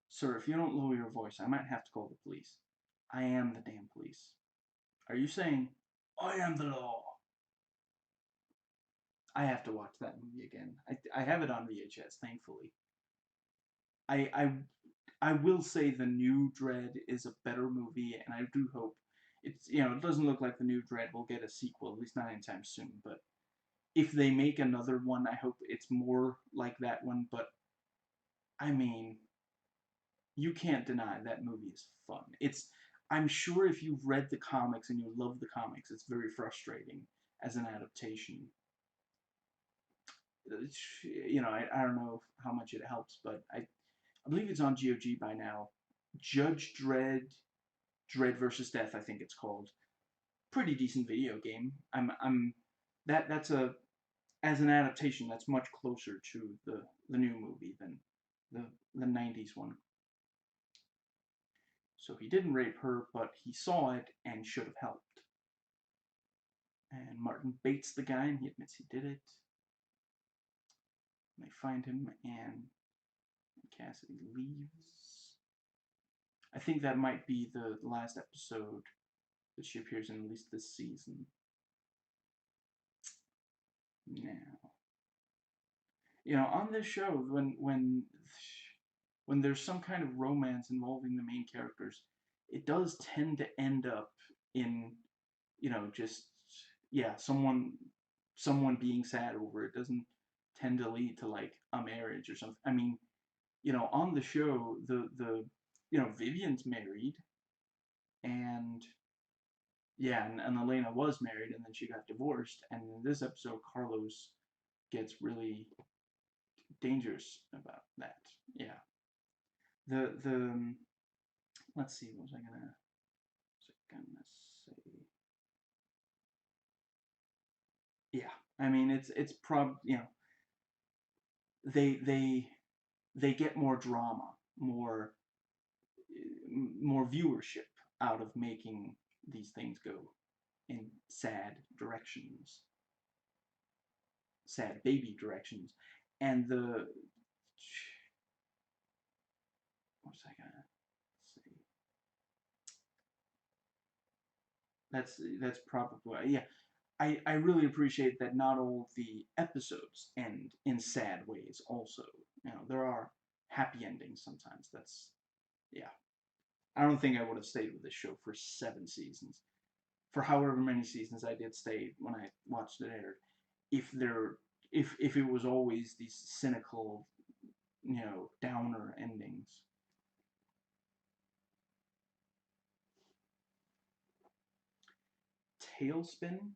Sir, if you don't lower your voice, I might have to call the police. I am the damn police. Are you saying, I am the law? I have to watch that movie again. I have it on VHS, thankfully. I, I, I will say the new Dread is a better movie, and I do hope it's, it doesn't look like the new Dread will get a sequel, at least not anytime soon, but if they make another one, I hope it's more like that one, but I mean, you can't deny that movie is fun. I'm sure if you've read the comics and you love the comics, it's very frustrating as an adaptation. I don't know how much it helps, but I believe it's on GOG by now. Judge Dredd, Dread versus Death, I think it's called. Pretty decent video game. That's a as an adaptation that's much closer to the new movie than the 90s one. So he didn't rape her, but he saw it and should have helped. And Martin baits the guy and he admits he did it. And they find him and Cassidy leaves. I think that might be the last episode that she appears in, at least this season. Now, on this show, when there's some kind of romance involving the main characters, it does tend to end up in, just yeah, someone being sad over it. Doesn't tend to lead to like a marriage or something. I mean, on the show, Vivian's married, and yeah, and Elena was married, and then she got divorced. And in this episode, Carlos gets really dangerous about that. Yeah. The let's see, what was I gonna say? Yeah, I mean it's they get more drama, more viewership out of making these things go in sad directions, sad baby directions, and what was I gonna say? That's probably yeah. I really appreciate that not all the episodes end in sad ways also. There are happy endings sometimes. Yeah. I don't think I would have stayed with this show for 7 seasons. For however many seasons I did stay when I watched it aired. If it was always these cynical, downer endings. Tailspin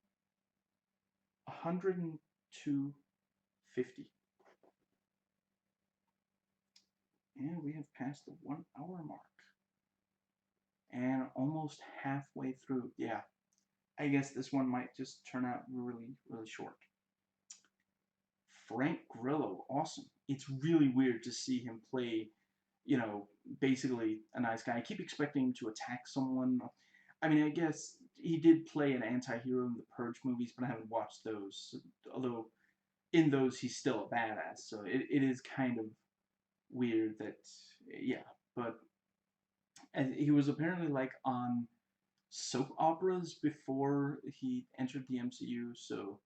102.50. And we have passed the 1 hour mark. And almost halfway through. Yeah. I guess this one might just turn out really, really short. Frank Grillo, awesome. It's really weird to see him play, basically a nice guy. I keep expecting him to attack someone. I mean, I guess he did play an anti-hero in the Purge movies, but I haven't watched those. Although in those he's still a badass, so it is kind of weird that, yeah. But he was apparently like on soap operas before he entered the MCU, so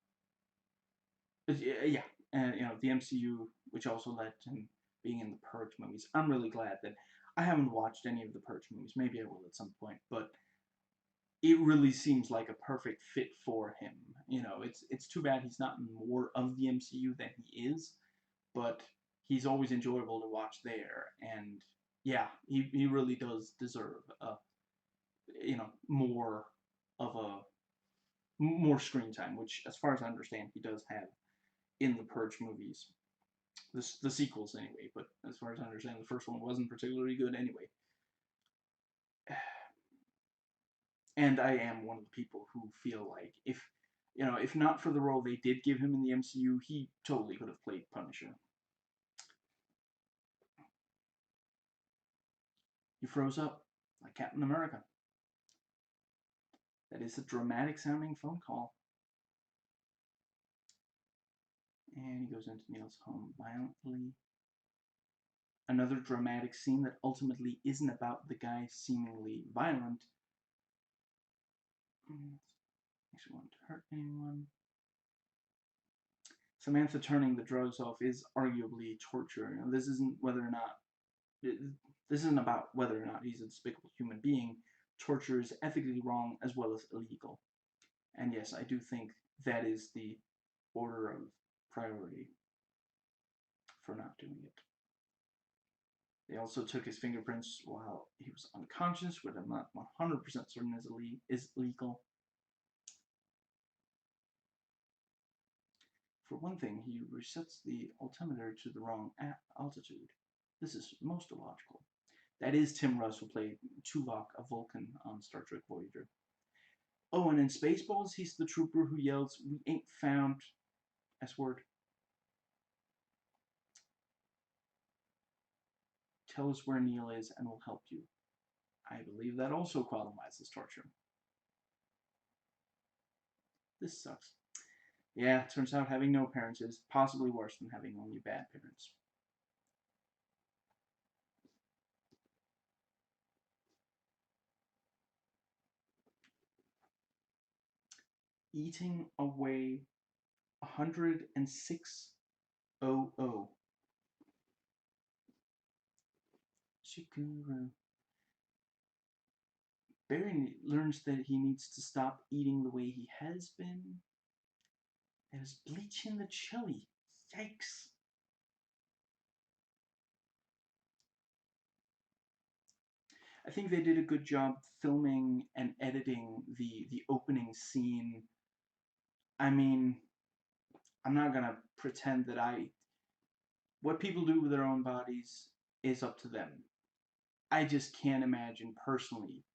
yeah, and the MCU, which also led to him being in the Purge movies. I'm really glad that I haven't watched any of the Purge movies. Maybe I will at some point, but it really seems like a perfect fit for him. It's too bad he's not in more of the MCU than he is, but he's always enjoyable to watch there, and yeah, he really does deserve more of a more screen time, which, as far as I understand, he does have in the Purge movies. The sequels, anyway, but as far as I understand, the first one wasn't particularly good anyway. And I am one of the people who feel like if You know, if not for the role they did give him in the MCU, he totally could have played Punisher. He froze up like Captain America. That is a dramatic sounding phone call. And he goes into Neil's home violently. Another dramatic scene that ultimately isn't about the guy seemingly violent. Actually, want to hurt anyone. Samantha turning the drugs off is arguably torture. You know, this isn't about whether or not he's a despicable human being. Torture is ethically wrong as well as illegal. And yes, I do think that is the order of priority for not doing it. They also took his fingerprints while he was unconscious, which I'm not 100% certain is illegal. For one thing, he resets the altimeter to the wrong altitude. This is most illogical. That is Tim Russ, who played Tuvok, a Vulcan on Star Trek Voyager. Oh, and in Spaceballs, he's the trooper who yells, "We ain't found S-word. Tell us where Neil is and we'll help you." I believe that also qualifies as torture. This sucks. Yeah, turns out having no parents is possibly worse than having only bad parents. Eating away 106.00. Shikuru. Barry learns that he needs to stop eating the way he has been. There's bleach in the chili. Yikes. I think they did a good job filming and editing the opening scene. I mean, I'm not gonna pretend that what people do with their own bodies is up to them. I just can't imagine personally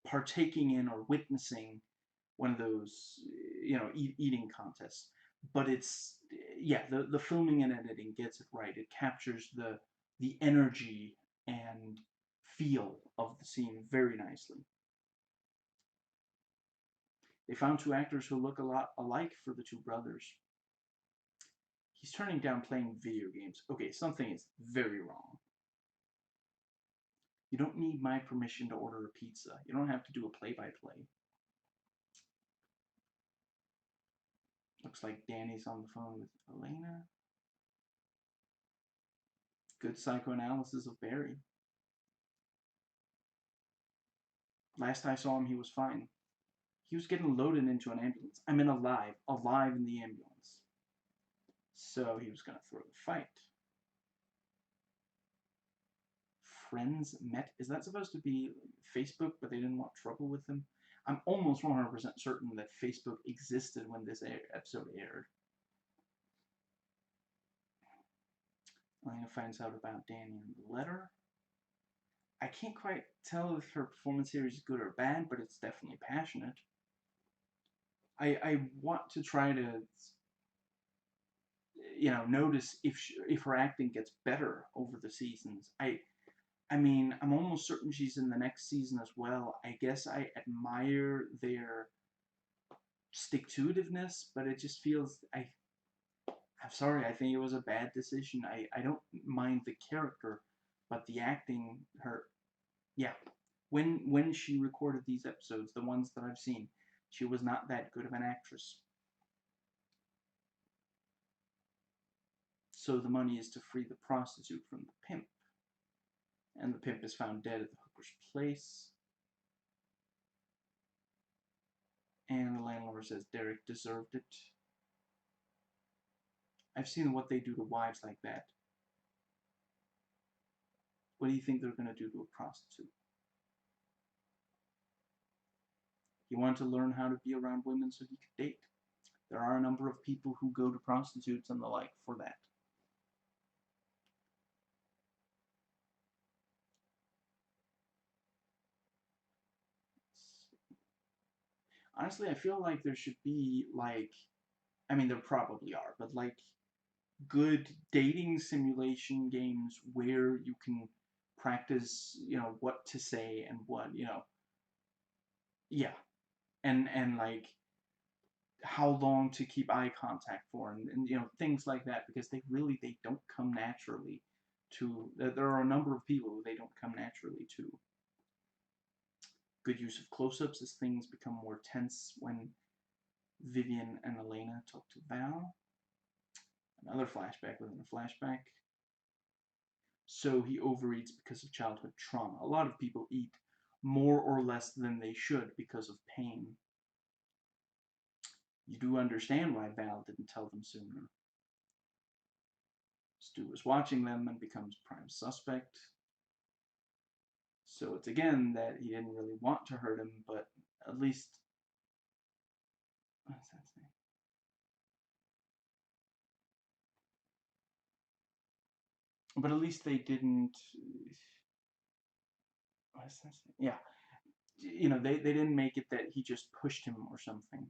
partaking in or witnessing one of those, eating contests. But it's, yeah, the filming and editing gets it right. It captures the energy and feel of the scene very nicely. They found two actors who look a lot alike for the two brothers. He's turning down playing video games. Okay, something is very wrong. You don't need my permission to order a pizza. You don't have to do a play-by-play. Looks like Danny's on the phone with Elena. Good psychoanalysis of Barry. Last I saw him, he was fine. He was getting loaded into an ambulance. I mean, alive in the ambulance. So he was going to throw the fight. Friends met. Is that supposed to be Facebook, but they didn't want trouble with them? I'm almost 100% certain that Facebook existed when this episode aired. Elena finds out about Danny in the letter. I can't quite tell if her performance here is good or bad, but it's definitely passionate. I want to try to, notice if her acting gets better over the seasons. I mean, I'm almost certain she's in the next season as well. I guess I admire their stick-to-itiveness, but it just feels, I'm sorry, I think it was a bad decision. I don't mind the character, but the acting, yeah. When she recorded these episodes, the ones that I've seen, she was not that good of an actress. So the money is to free the prostitute from the pimp. And the pimp is found dead at the hooker's place. And the landlord says Derek deserved it. I've seen what they do to wives like that. What do you think they're going to do to a prostitute? He wanted to learn how to be around women so he could date. There are a number of people who go to prostitutes and the like for that. Honestly, I feel like there should be, like, I mean, there probably are, but, like, good dating simulation games where you can practice, what to say and what, yeah, and like how long to keep eye contact for, and things like that, because they don't come naturally to. There are a number of people who they don't come naturally to. Good use of close-ups as things become more tense when Vivian and Elena talk to Val. Another flashback within a flashback. So he overeats because of childhood trauma. A lot of people eat more or less than they should because of pain. You do understand why Val didn't tell them sooner. Stu was watching them and becomes prime suspect. So it's again that he didn't really want to hurt him, but at least. What's that say? But at least they didn't. What's that say? Yeah. They didn't make it that he just pushed him or something.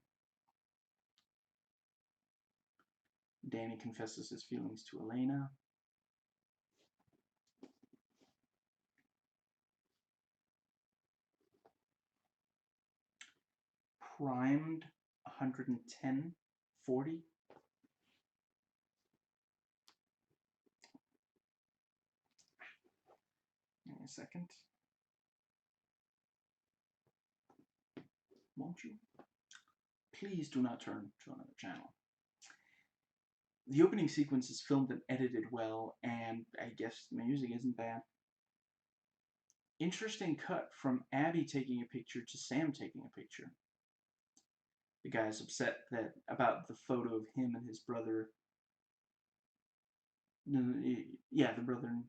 Danny confesses his feelings to Elena. Primed 110, 40. Give me a second. Won't you? Please do not turn to another channel. The opening sequence is filmed and edited well, and I guess the music isn't bad. Interesting cut from Abby taking a picture to Sam taking a picture. The guy's upset about the photo of him and his brother. Yeah, the brother.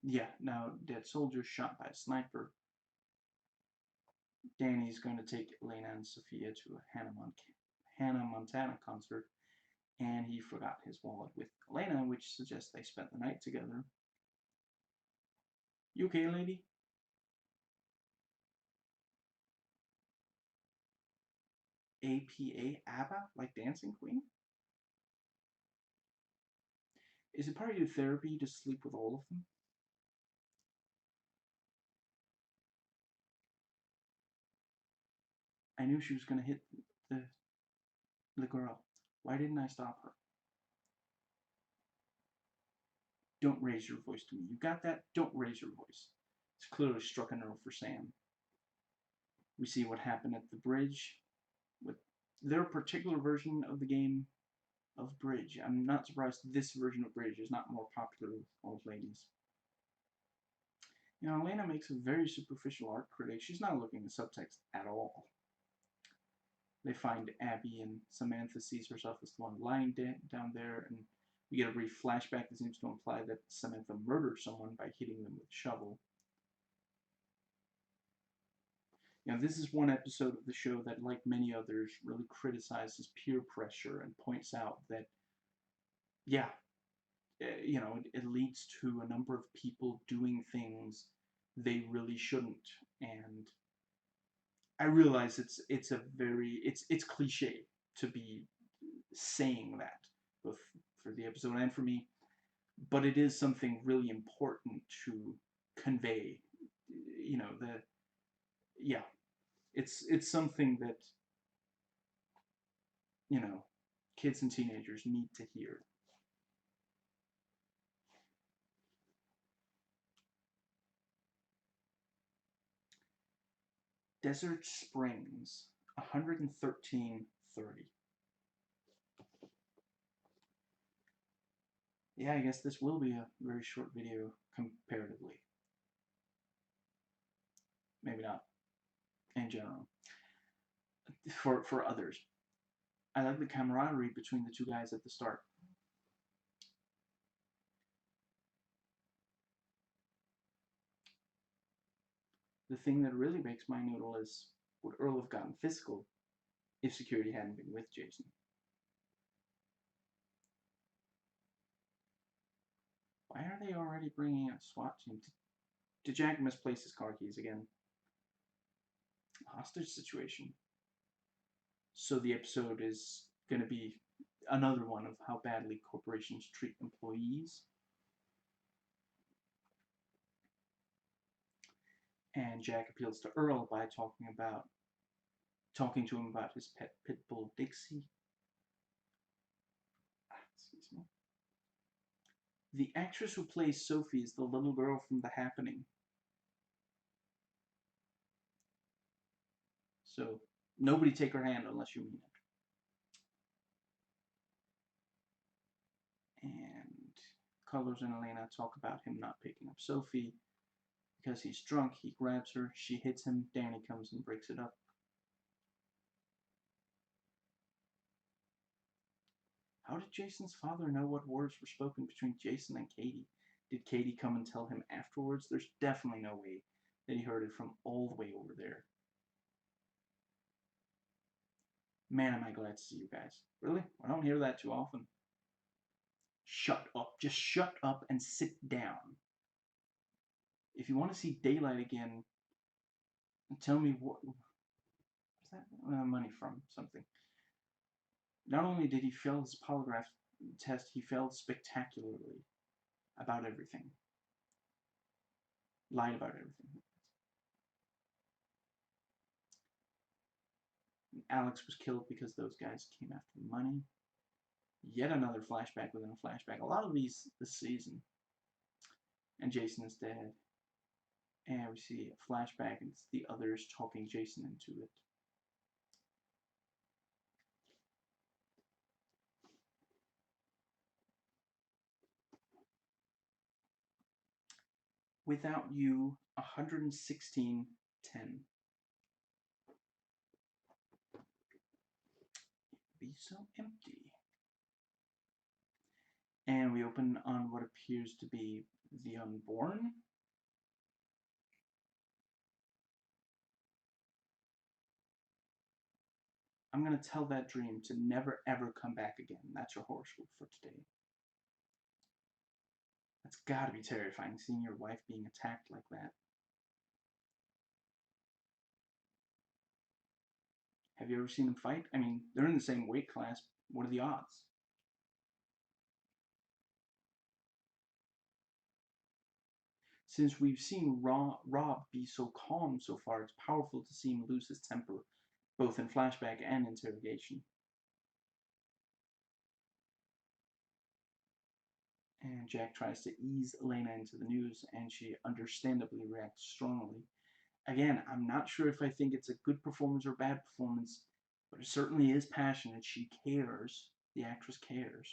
Yeah, now dead soldier shot by a sniper. Danny's going to take Elena and Sophia to a Hannah Montana concert, and he forgot his wallet with Elena, which suggests they spent the night together. You okay, lady? APA, ABBA, like Dancing Queen? Is it part of your therapy to sleep with all of them? I knew she was going to hit the, the girl. Why didn't I stop her? Don't raise your voice to me. You got that? Don't raise your voice. It's clearly struck a nerve for Sam. We see what happened at the bridge with their particular version of the game of Bridge. I'm not surprised this version of Bridge is not more popular with old ladies. Elena makes a very superficial art critic. She's not looking at subtext at all. They find Abby, and Samantha sees herself as the one lying down there, and we get a brief flashback that seems to imply that Samantha murdered someone by hitting them with a shovel. This is one episode of the show that, like many others, really criticizes peer pressure and points out that, yeah, it leads to a number of people doing things they really shouldn't. And I realize it's cliche to be saying that, both for the episode and for me, but it is something really important to convey. The yeah, it's something that kids and teenagers need to hear. Desert Springs, 113.30. Yeah, I guess this will be a very short video comparatively. Maybe not in general. For others. I like the camaraderie between the two guys at the start. The thing that really makes my noodle is, would Earl have gotten physical if security hadn't been with Jason? Why are they already bringing a SWAT team? Did Jack misplace his car keys again? hostage situation. So the episode is going to be another one of how badly corporations treat employees. And Jack appeals to Earl by talking to him about his pet pit bull Dixie. Excuse me. The actress who plays Sophie is the little girl from The Happening. So nobody take her hand unless you mean it. And Carlos and Elena talk about him not picking up Sophie because he's drunk. He grabs her. She hits him. Danny comes and breaks it up. How did Jason's father know what words were spoken between Jason and Katie? Did Katie come and tell him afterwards? There's definitely no way that he heard it from all the way over there. Man, am I glad to see you guys. Really? I don't hear that too often. Shut up. Just shut up and sit down. If you want to see daylight again, tell me what... Where's that money from? Something. Not only did he fail his polygraph test, he failed spectacularly about everything. Lied about everything. Alex was killed because those guys came after money. Yet another flashback within a flashback. A lot of these this season. And Jason is dead. And we see a flashback, and it's the others talking Jason into it. Without you, 116-10. Be so empty. And we open on what appears to be the unborn. I'm going to tell that dream to never ever come back again. That's your horoscope for today. That's gotta be terrifying, seeing your wife being attacked like that. Have you ever seen them fight? I mean, they're in the same weight class. What are the odds? Since we've seen Rob be so calm so far, it's powerful to see him lose his temper, both in flashback and interrogation. And Jack tries to ease Elena into the news, and she understandably reacts strongly. Again, I'm not sure if I think it's a good performance or bad performance, but it certainly is passionate. She cares. The actress cares.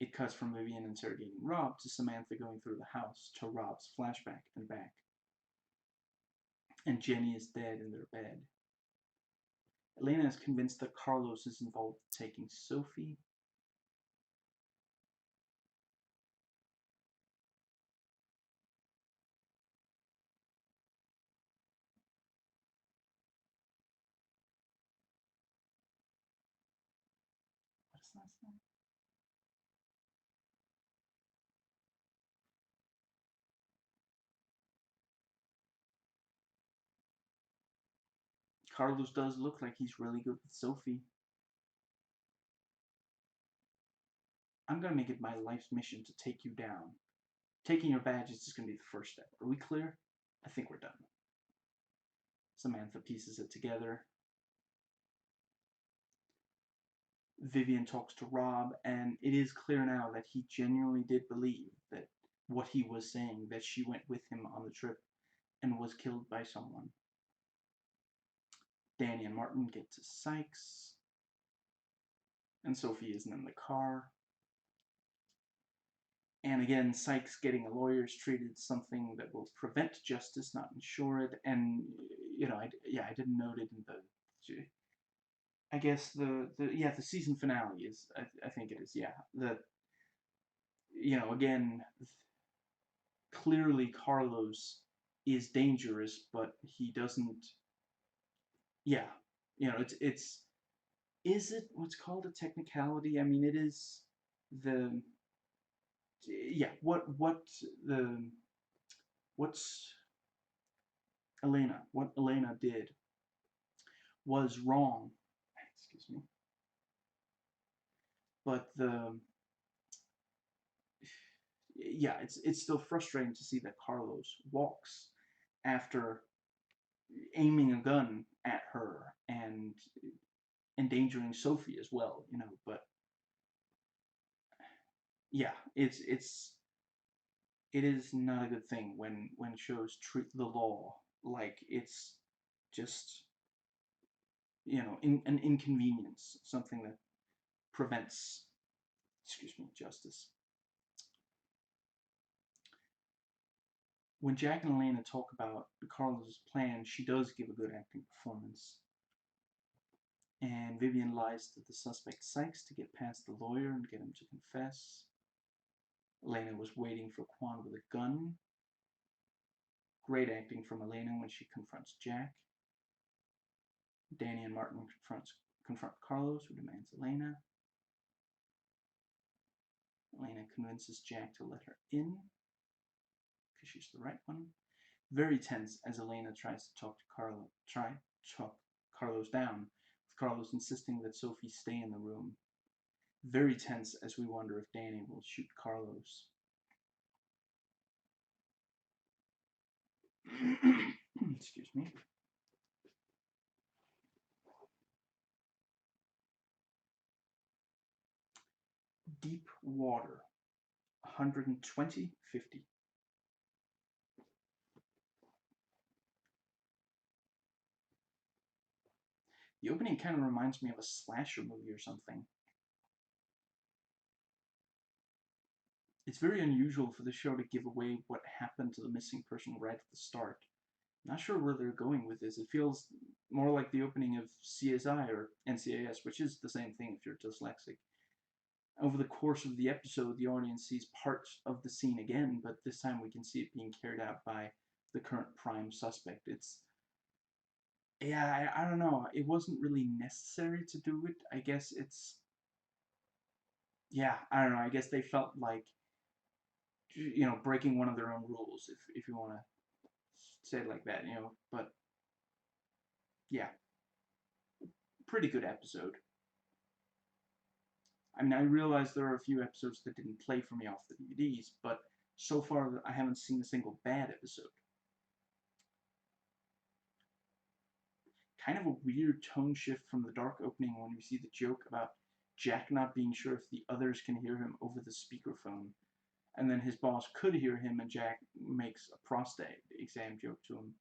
It cuts from Vivian interrogating Rob to Samantha going through the house to Rob's flashback and back. And Jenny is dead in their bed. Elena is convinced that Carlos is involved in taking Sophie. What is that thing? Carlos does look like he's really good with Sophie. I'm going to make it my life's mission to take you down. Taking your badge is just going to be the first step. Are we clear? I think we're done. Samantha pieces it together. Vivian talks to Rob, and it is clear now that he genuinely did believe that what he was saying, that she went with him on the trip and was killed by someone. Danny and Martin get to Sykes, and Sophie isn't in the car. And again, Sykes getting a lawyer is treated as something that will prevent justice, not ensure it. And you know, I didn't note it in the. I guess the season finale is. I think it is. Yeah, again, clearly Carlos is dangerous, but he doesn't. Yeah, it's. Is it what's called a technicality? I mean, it is the. Yeah, what's Elena. What Elena did was wrong. Excuse me. But yeah, it's still frustrating to see that Carlos walks after aiming a gun at her and endangering Sophie as well, you know. But yeah, it is not a good thing when shows treat the law like it's just, you know, an inconvenience, something that prevents, excuse me, justice. When Jack and Elena talk about Carlos's plan, she does give a good acting performance. And Vivian lies to the suspect Sykes to get past the lawyer and get him to confess. Elena was waiting for Quan with a gun. Great acting from Elena when she confronts Jack. Danny and Martin confront Carlos, who demands Elena. Elena convinces Jack to let her in, because she's the right one. Very tense as Elena tries to talk Carlos down, with Carlos insisting that Sophie stay in the room. Very tense as we wonder if Danny will shoot Carlos. Excuse me. Deep Water, 120.50. The opening kind of reminds me of a slasher movie or something. It's very unusual for the show to give away what happened to the missing person right at the start. Not sure where they're going with this. It feels more like the opening of CSI or NCIS, which is the same thing if you're dyslexic. Over the course of the episode, the audience sees parts of the scene again, but this time we can see it being carried out by the current prime suspect. It's, yeah, I don't know. It wasn't really necessary to do it. I guess it's, yeah, I don't know. I guess they felt like, you know, breaking one of their own rules, if you want to say it like that, you know. But yeah, pretty good episode. I mean, I realize there are a few episodes that didn't play for me off the DVDs, but so far I haven't seen a single bad episode. Kind of a weird tone shift from the dark opening when we see the joke about Jack not being sure if the others can hear him over the speakerphone. And then his boss could hear him, and Jack makes a prostate exam joke to him.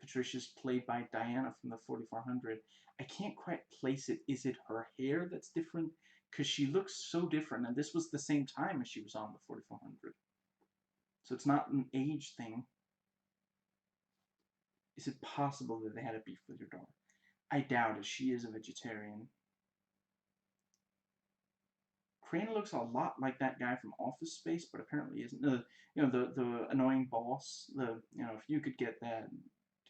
Patricia's played by Diana from the 4400. I can't quite place it. Is it her hair that's different? Because she looks so different, and this was the same time as she was on the 4400. So it's not an age thing. Is it possible that they had a beef with her daughter? I doubt it. She is a vegetarian. Crane looks a lot like that guy from Office Space, but apparently isn't. You know, the annoying boss. You know, if you could get that,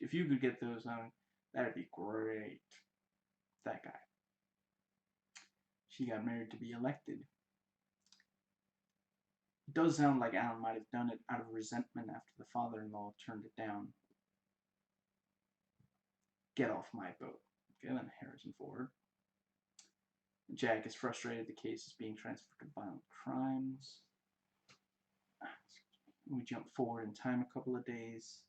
if you could get those on, that'd be great. That guy. She got married to be elected. It does sound like Alan might have done it out of resentment after the father-in-law turned it down. Get off my boat. Okay, then Harrison Ford. Jack is frustrated the case is being transferred to violent crimes. We jump forward in time a couple of days.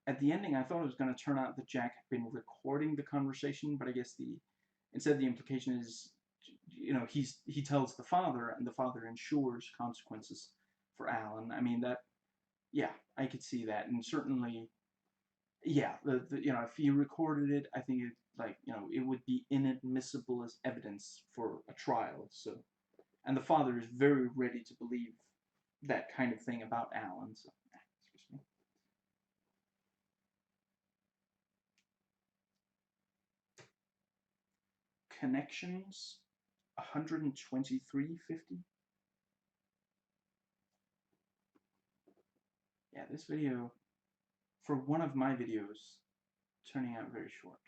At the ending, I thought it was going to turn out that Jack had been recording the conversation, but I guess instead the implication is, you know, he tells the father, and the father ensures consequences for Alan. I mean, that, yeah, I could see that, and certainly, yeah, you know, if he recorded it, I think it, like, you know, it would be inadmissible as evidence for a trial. So, and the father is very ready to believe that kind of thing about Alan. So, excuse me. Connections, 123.50. Yeah, this video, for one of my videos, turning out very short.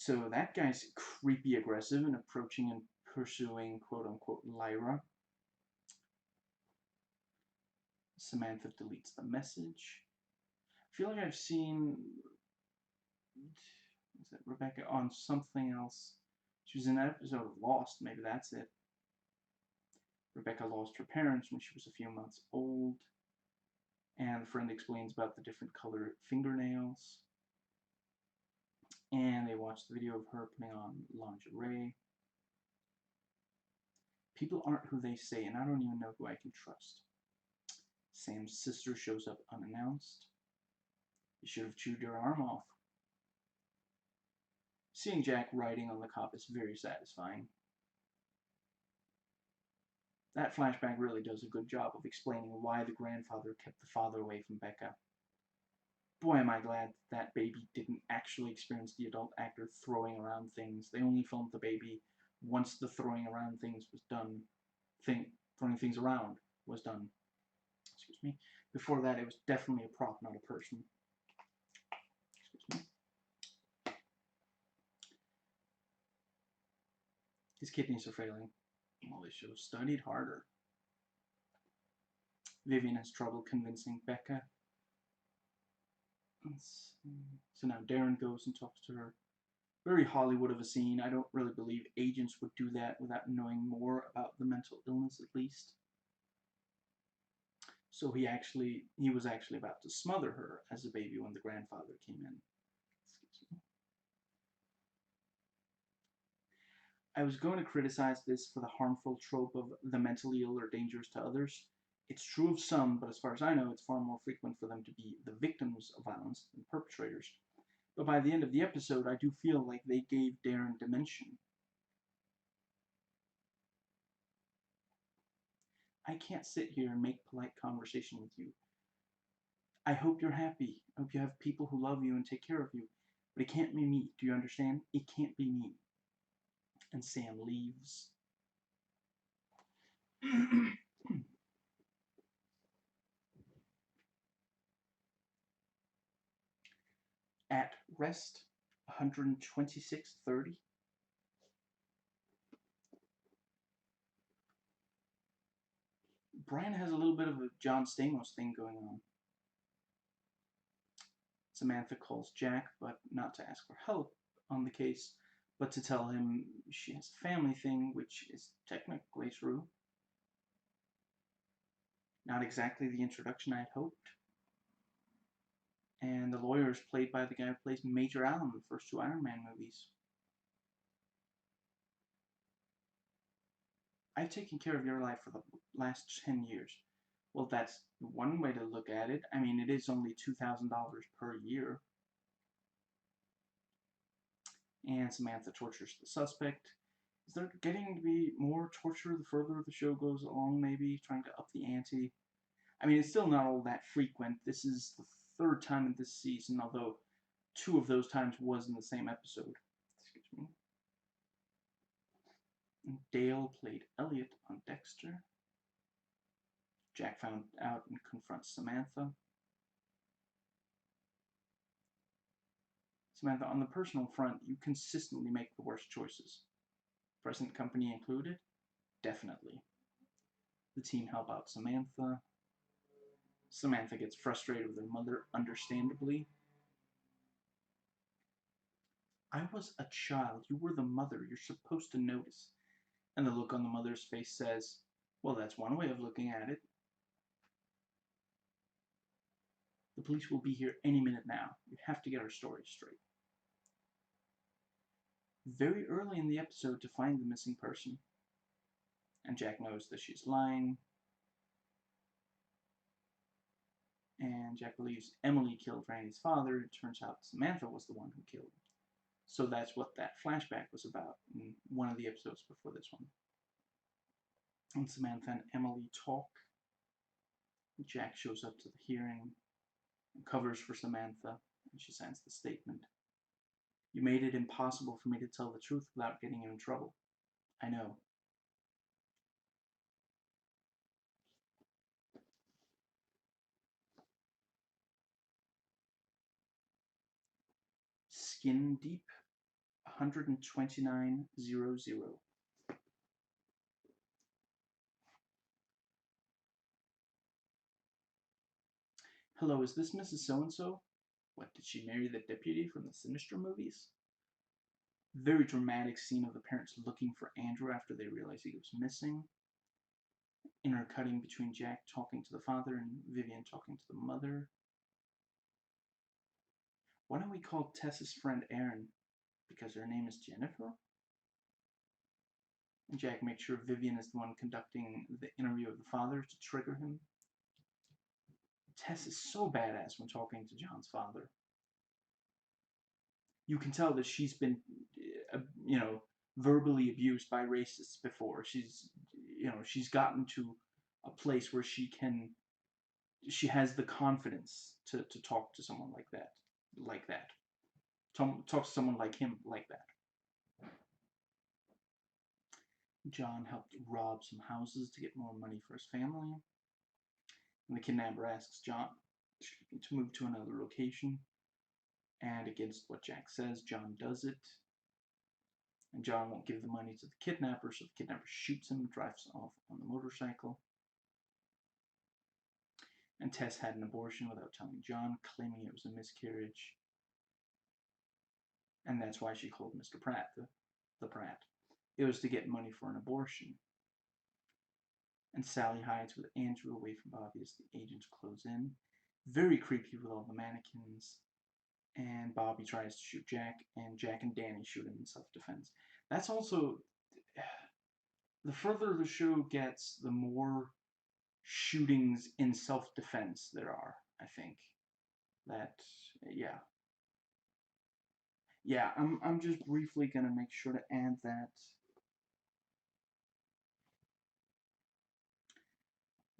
So that guy's creepy aggressive and approaching and pursuing quote-unquote Lyra. Samantha deletes the message. I feel like I've seen is it Rebecca on something else. She was in an episode of Lost, maybe that's it. Rebecca lost her parents when she was a few months old, and the friend explains about the different colored fingernails. And they watch the video of her putting on lingerie. People aren't who they say, and I don't even know who I can trust. Sam's sister shows up unannounced. You should have chewed your arm off. Seeing Jack riding on the cop is very satisfying. That flashback really does a good job of explaining why the grandfather kept the father away from Becca. Boy, am I glad that baby didn't actually experience the adult actor throwing around things. They only filmed the baby once the throwing around things was done. Throwing things around was done. Excuse me. Before that, it was definitely a prop, not a person. Excuse me. His kidneys are failing. Well, they should have studied harder. Vivian has trouble convincing Becca. So now Darren goes and talks to her. Very Hollywood of a scene. I don't really believe agents would do that without knowing more about the mental illness, at least. So he was actually about to smother her as a baby when the grandfather came in. Excuse me. I was going to criticize this for the harmful trope of the mentally ill are dangerous to others. It's true of some, but as far as I know, it's far more frequent for them to be the victims of violence than perpetrators. But by the end of the episode, I do feel like they gave Darren dimension. I can't sit here and make polite conversation with you. I hope you're happy. I hope you have people who love you and take care of you. But it can't be me. Do you understand? It can't be me. And Sam leaves. At rest, 126.30. Brian has a little bit of a John Stamos thing going on. Samantha calls Jack, but not to ask for help on the case, but to tell him she has a family thing, which is technically true. Not exactly the introduction I had hoped. And the lawyer is played by the guy who plays Major Allen in the first two Iron Man movies. I've taken care of your life for the last 10 years. Well, that's one way to look at it. I mean, it is only $2,000 per year. And Samantha tortures the suspect. Is there getting to be more torture the further the show goes along, maybe? Trying to up the ante? I mean, it's still not all that frequent. This is the third time in this season, although two of those times was in the same episode. Excuse me. And Dale played Elliot on Dexter. Jack found out and confronts Samantha. Samantha, on the personal front, you consistently make the worst choices. Present company included? Definitely. The team help out Samantha. Samantha gets frustrated with her mother, understandably. I was a child. You were the mother. You're supposed to notice. And the look on the mother's face says, well, that's one way of looking at it. The police will be here any minute now. You have to get our story straight. Very early in the episode to find the missing person. And Jack knows that she's lying. And Jack believes Emily killed Randy's father. It turns out Samantha was the one who killed him. So that's what that flashback was about in one of the episodes before this one. And Samantha and Emily talk. Jack shows up to the hearing and covers for Samantha, and she signs the statement. You made it impossible for me to tell the truth without getting you in trouble. I know. Skin Deep, 129.00. Hello, is this Mrs. So-and-so? What, did she marry the deputy from the Sinister movies? Very dramatic scene of the parents looking for Andrew after they realize he was missing. Intercutting between Jack talking to the father and Vivian talking to the mother. Why don't we call Tess's friend Erin? Because her name is Jennifer? And Jack makes sure Vivian is the one conducting the interview of the father to trigger him. Tess is so badass when talking to John's father. You can tell that she's been, verbally abused by racists before. She's gotten to a place where she has the confidence to talk to someone like that. Talk to someone like him like that. John helped rob some houses to get more money for his family. And the kidnapper asks John to move to another location. And against what Jack says, John does it. And John won't give the money to the kidnapper, so the kidnapper shoots him and drives off on the motorcycle. And Tess had an abortion without telling John, claiming it was a miscarriage. And that's why she called Mr. Pratt the Pratt. It was to get money for an abortion. And Sally hides with Andrew away from Bobby as the agents close in. Very creepy with all the mannequins. And Bobby tries to shoot Jack, and Jack and Danny shoot him in self-defense. That's also... The further the show gets, the more shootings in self-defense there are, I think. Yeah. Yeah, I'm just briefly gonna make sure to add that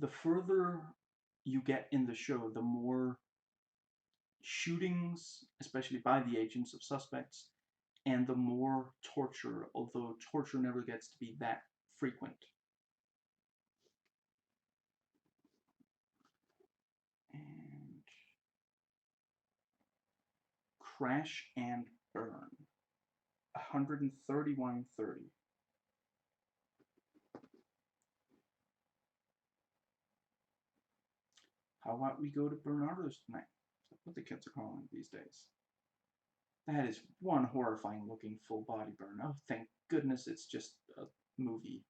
the further you get in the show, the more shootings, especially by the agents of suspects, and the more torture, although torture never gets to be that frequent. And crash and burn. 131.30. How about we go to Bernardo's tonight? That's what the kids are calling it these days. That is one horrifying looking full body burn. Oh, thank goodness it's just a movie.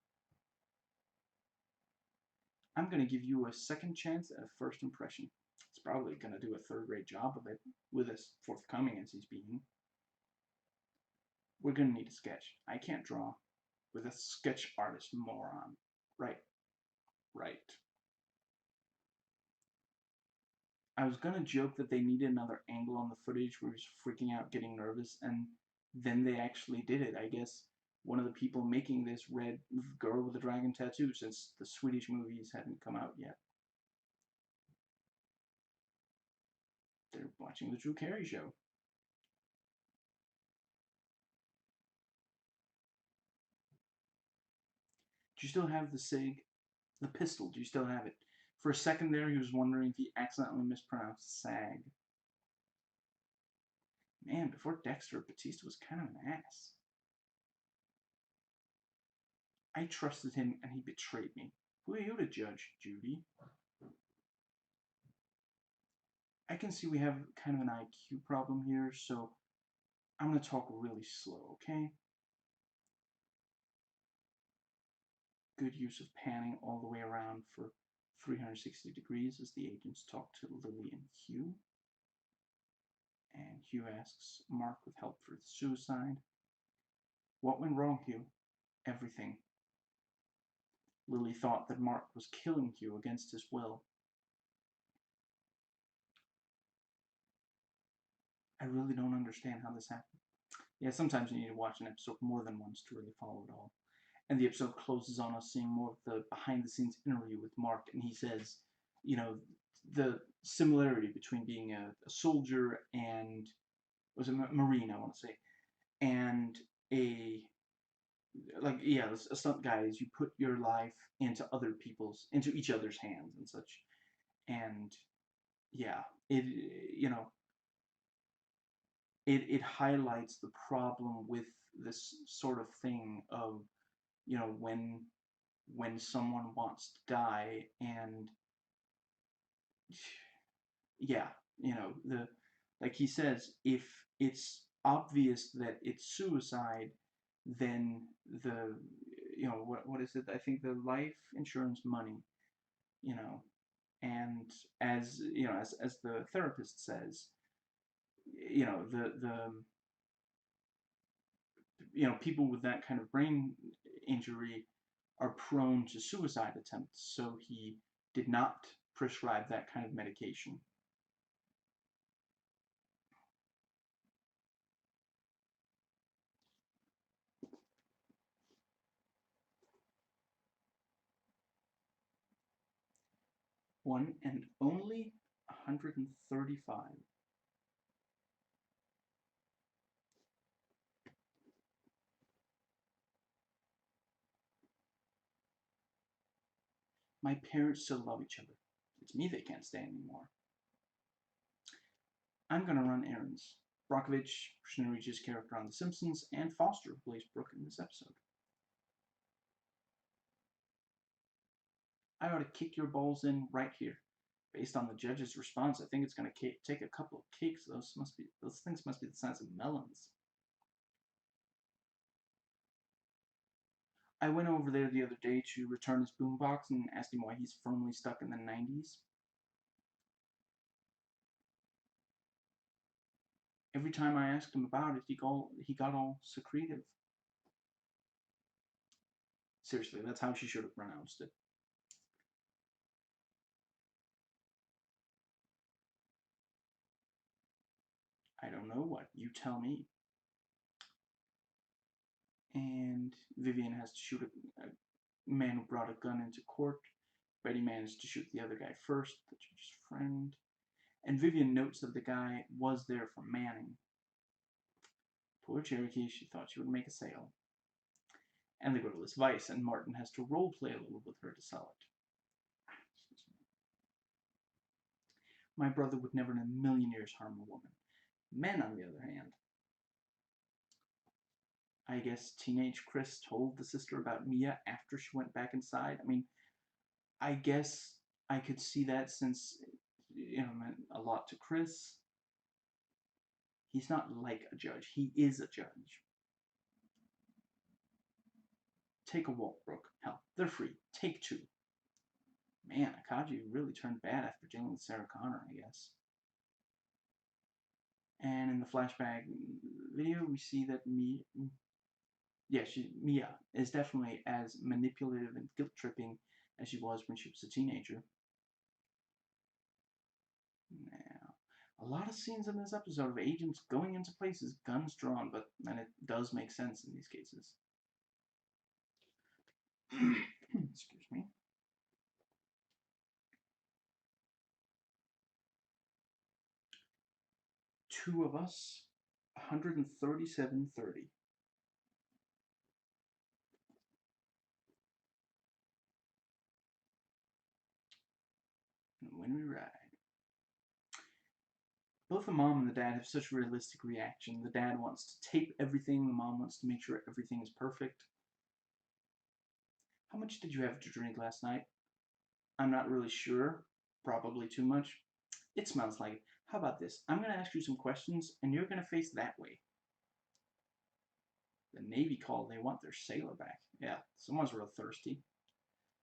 I'm going to give you a second chance at a first impression. It's probably going to do a third-rate job of it with as forthcoming as he's being. We're going to need a sketch. I can't draw with a sketch artist moron. Right. I was going to joke that they needed another angle on the footage where he was freaking out, getting nervous, and then they actually did it. I guess one of the people making this read Girl with a Dragon Tattoo since the Swedish movies hadn't come out yet. They're watching the Drew Carey show. Do you still have the SIG? The pistol, do you still have it? For a second there, he was wondering if he accidentally mispronounced SAG. Man, before Dexter, Batista was kind of an ass. I trusted him and he betrayed me. Who are you to judge, Judy? I can see we have kind of an IQ problem here, so I'm going to talk really slow, okay? Good use of panning all the way around for 360 degrees as the agents talk to Lily and Hugh. And Hugh asks Mark with help for the suicide. What went wrong, Hugh? Everything. Lily thought that Mark was killing Hugh against his will. I really don't understand how this happened. Yeah, sometimes you need to watch an episode more than once to really follow it all. And the episode closes on us seeing more of the behind-the-scenes interview with Mark, and he says, the similarity between being a soldier and, was a Marine, I want to say, and a stunt guy is you put your life into each other's hands and such. And yeah, it highlights the problem with this sort of thing of, when someone wants to die and yeah, like he says, if it's obvious that it's suicide, then the, what is it? I think the life insurance money, you know, and as the therapist says, the people with that kind of brain injury are prone to suicide attempts, so he did not prescribe that kind of medication. One and only 135. My parents still love each other. It's me they can't stand anymore. I'm gonna run errands. Brockovich, Christina Ricci's character on The Simpsons, and Foster, who plays Brooke in this episode. I ought to kick your balls in right here. Based on the judge's response, I think it's going to take a couple of cakes. Those things must be the size of melons. I went over there the other day to return his boombox and asked him why he's firmly stuck in the 90s. Every time I asked him about it, he got all secretive. Seriously, that's how she should have pronounced it. I don't know what. You tell me. And Vivian has to shoot a man who brought a gun into court. Betty managed to shoot the other guy first, the judge's friend. And Vivian notes that the guy was there for Manning. Poor Cherokee, she thought she would make a sale. And they go to this vice, and Martin has to role play a little with her to sell it. My brother would never in a million years harm a woman. Men, on the other hand, I guess teenage Chris told the sister about Mia after she went back inside. I mean, I guess I could see that since, meant a lot to Chris. He's not like a judge. He is a judge. Take a walk, Brooke. Hell, they're free. Take two. Man, Akaji really turned bad after dealing with Sarah Connor, I guess. And in the flashback video, we see that Mia is definitely as manipulative and guilt-tripping as she was when she was a teenager. Now, a lot of scenes in this episode of agents going into places, guns drawn, but then it does make sense in these cases. Excuse me. Two of us, 137.30. When we ride. Both the mom and the dad have such realistic reaction. The dad wants to tape everything, the mom wants to make sure everything is perfect. How much did you have to drink last night? I'm not really sure. Probably too much. It smells like it. How about this? I'm going to ask you some questions, and you're going to face that way. The Navy called. They want their sailor back. Yeah, someone's real thirsty.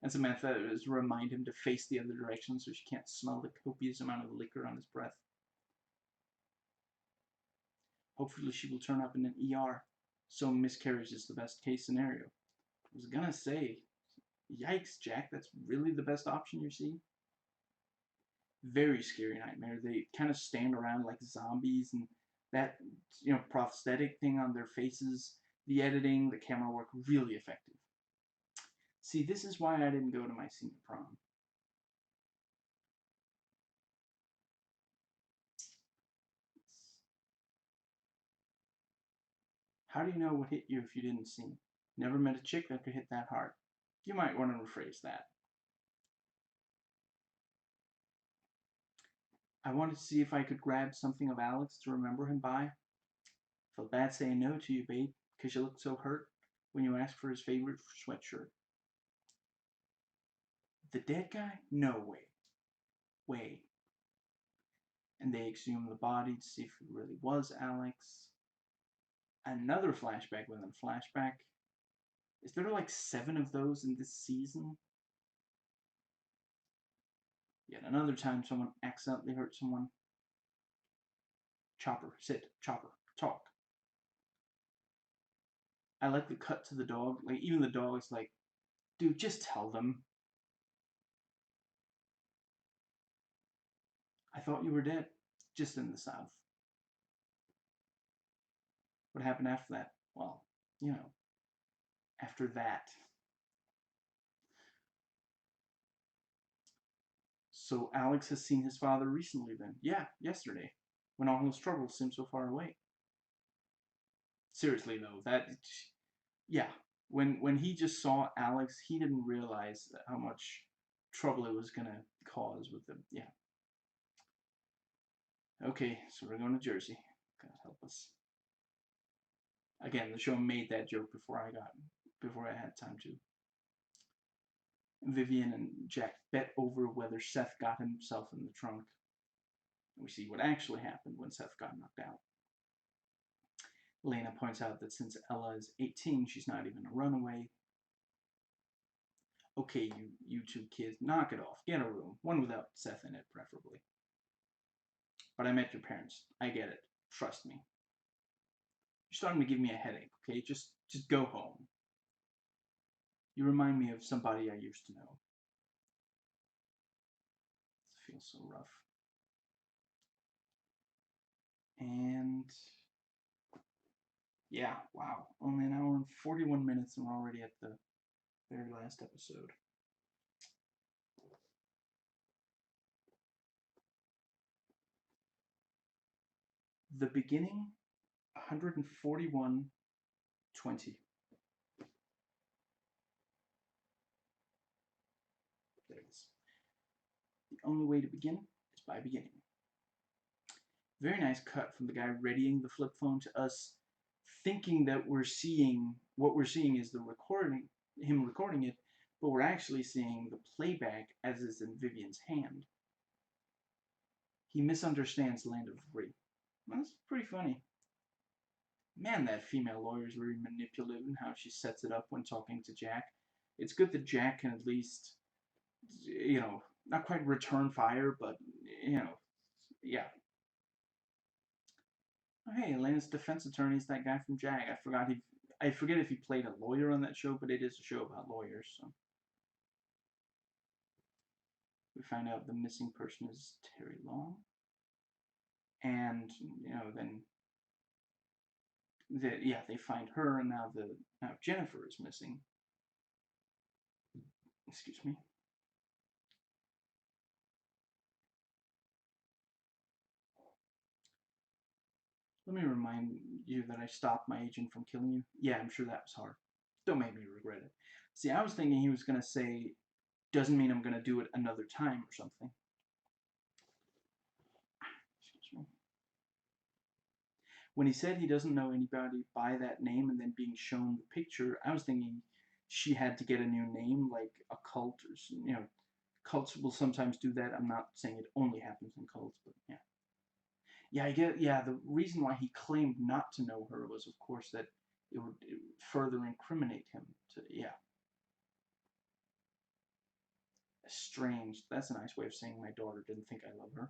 And Samantha is remind him to face the other direction so she can't smell the copious amount of liquor on his breath. Hopefully she will turn up in an ER. So miscarriage is the best case scenario. I was gonna say, yikes, Jack, that's really the best option you see? Very scary nightmare. They kind of stand around like zombies, and that, prosthetic thing on their faces, the editing, the camera work, really effective. See, this is why I didn't go to my senior prom. How do you know what hit you if you didn't see? Never met a chick that could hit that hard. You might want to rephrase that. I wanted to see if I could grab something of Alex to remember him by. Felt bad saying no to you, babe, because you looked so hurt when you asked for his favorite sweatshirt. The dead guy? No way. Way. and they exhumed the body to see if it really was Alex. Another flashback within a flashback. Is there like 7 of those in this season? Yet another time someone accidentally hurt someone. Chopper, sit, Chopper, talk. I like the cut to the dog. Like, even the dog is like, dude, just tell them. I thought you were dead. Just in the South. What happened after that? Well, you know, after that. So Alex has seen his father recently then. Yeah, yesterday. When all his troubles seemed so far away. Seriously though, yeah. When he just saw Alex, he didn't realize how much trouble it was gonna cause with them. Yeah. Okay, so we're going to Jersey. God help us. Again, the show made that joke before I had time to. Vivian and Jack bet over whether Seth got himself in the trunk. We see what actually happened when Seth got knocked out. Lena points out that since Ella is 18, she's not even a runaway. Okay, you two kids, knock it off. Get a room. One without Seth in it, preferably. But I met your parents. I get it. Trust me. You're starting to give me a headache, okay? Just go home. You remind me of somebody I used to know. It feels so rough. And yeah, wow. Only an hour and 41 minutes and we're already at the very last episode. The beginning, 141:20. There it is. The only way to begin is by beginning. Very nice cut from the guy readying the flip phone to us thinking that what we're seeing is the recording, him recording it, but we're actually seeing the playback as is in Vivian's hand. He misunderstands Land of Free. That's pretty funny. Man, that female lawyer is very manipulative in how she sets it up when talking to Jack. It's good that Jack can at least, not quite return fire, but, yeah. Oh, hey, Elena's defense attorney is that guy from Jag. I forget if he played a lawyer on that show, but it is a show about lawyers, so. We find out the missing person is Terry Long. And, then they find her, and now Jennifer is missing. Excuse me. Let me remind you that I stopped my agent from killing you. Yeah, I'm sure that was hard. Don't make me regret it. See, I was thinking he was going to say, doesn't mean I'm going to do it another time or something. Excuse me. When he said he doesn't know anybody by that name and then being shown the picture, I was thinking she had to get a new name, like a cult or, cults will sometimes do that. I'm not saying it only happens in cults, but yeah. Yeah, the reason why he claimed not to know her was, of course, that it would further incriminate him. Strange. That's a nice way of saying my daughter didn't think I love her.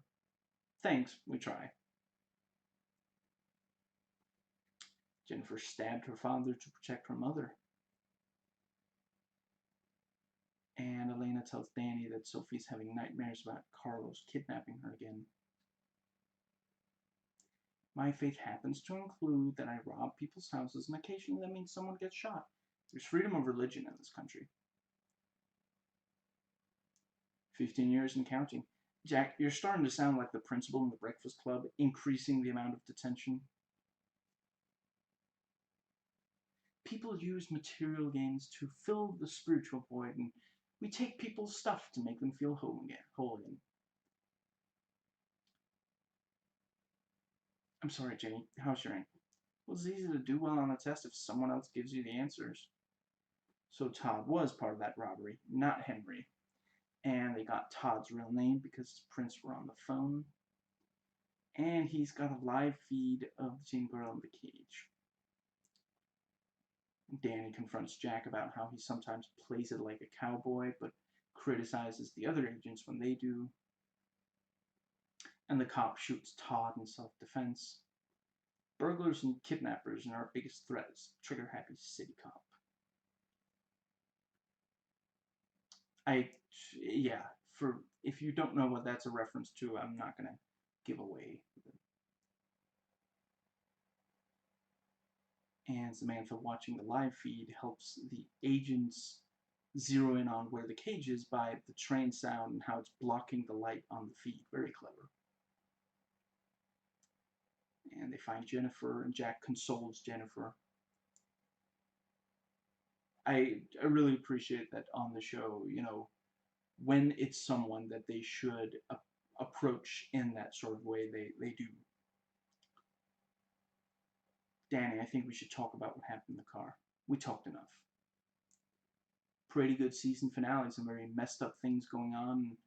Thanks, we try. Jennifer stabbed her father to protect her mother. And Elena tells Danny that Sophie's having nightmares about Carlos kidnapping her again. My fate happens to include that I rob people's houses, and occasionally that means someone gets shot. There's freedom of religion in this country. 15 years and counting. Jack, you're starting to sound like the principal in the Breakfast Club, increasing the amount of detention. People use material gains to fill the spiritual void, and we take people's stuff to make them feel whole again. I'm sorry, Jenny. How's your ankle? Well, it's easy to do well on a test if someone else gives you the answers. So Todd was part of that robbery, not Henry. And they got Todd's real name because his prints were on the phone. And he's got a live feed of the same girl in the cage. Danny confronts Jack about how he sometimes plays it like a cowboy, but criticizes the other agents when they do. And the cop shoots Todd in self-defense. Burglars and kidnappers are our biggest threats. Trigger-happy city cop. Yeah, for if you don't know what that's a reference to, I'm not gonna give away. And Samantha watching the live feed helps the agents zero in on where the cage is by the train sound and how it's blocking the light on the feed. Very clever. And they find Jennifer, and Jack consoles Jennifer. I really appreciate that on the show, when it's someone that they should approach in that sort of way, they do. Danny, I think we should talk about what happened in the car. We talked enough. Pretty good season finale, some very messed up things going on.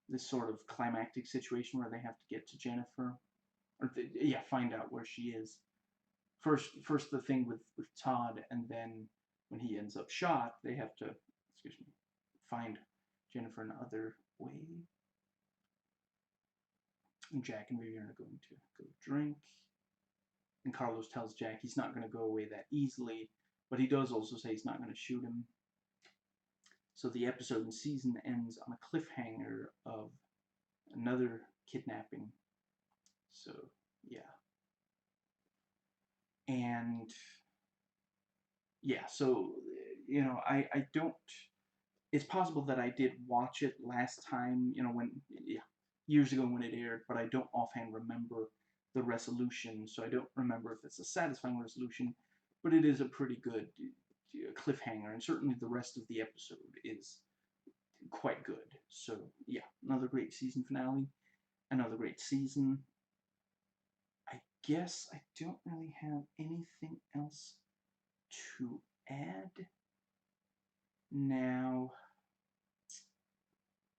This sort of climactic situation where they have to get to Jennifer, or find out where she is. First the thing with Todd, and then when he ends up shot, they have to, find Jennifer in another way. And Jack and Vivian are going to go drink. And Carlos tells Jack he's not going to go away that easily, but he does also say he's not going to shoot him. So the episode and season ends on a cliffhanger of another kidnapping. So, yeah. And, yeah, so, I don't... It's possible that I did watch it last time, years ago when it aired, but I don't offhand remember the resolution, so I don't remember if it's a satisfying resolution, but it is a pretty good cliffhanger, and certainly the rest of the episode is quite good. So, yeah, another great season finale, another great season. I guess I don't really have anything else to add. Now,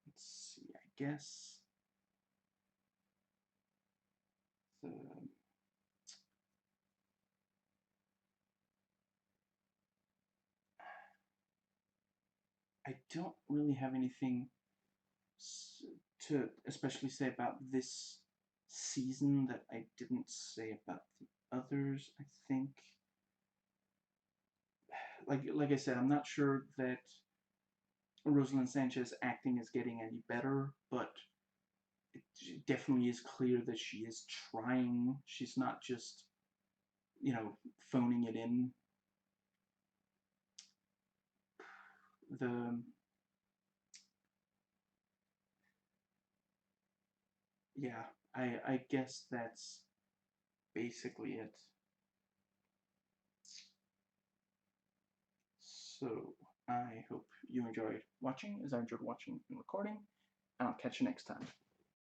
let's see, I guess the I don't really have anything to especially say about this season that I didn't say about the others. I think, like I said, I'm not sure that Rosalind Sanchez acting is getting any better, but it definitely is clear that she is trying. She's not just, phoning it in. The Yeah, I guess that's basically it. So I hope you enjoyed watching as I enjoyed watching and recording. I'll catch you next time.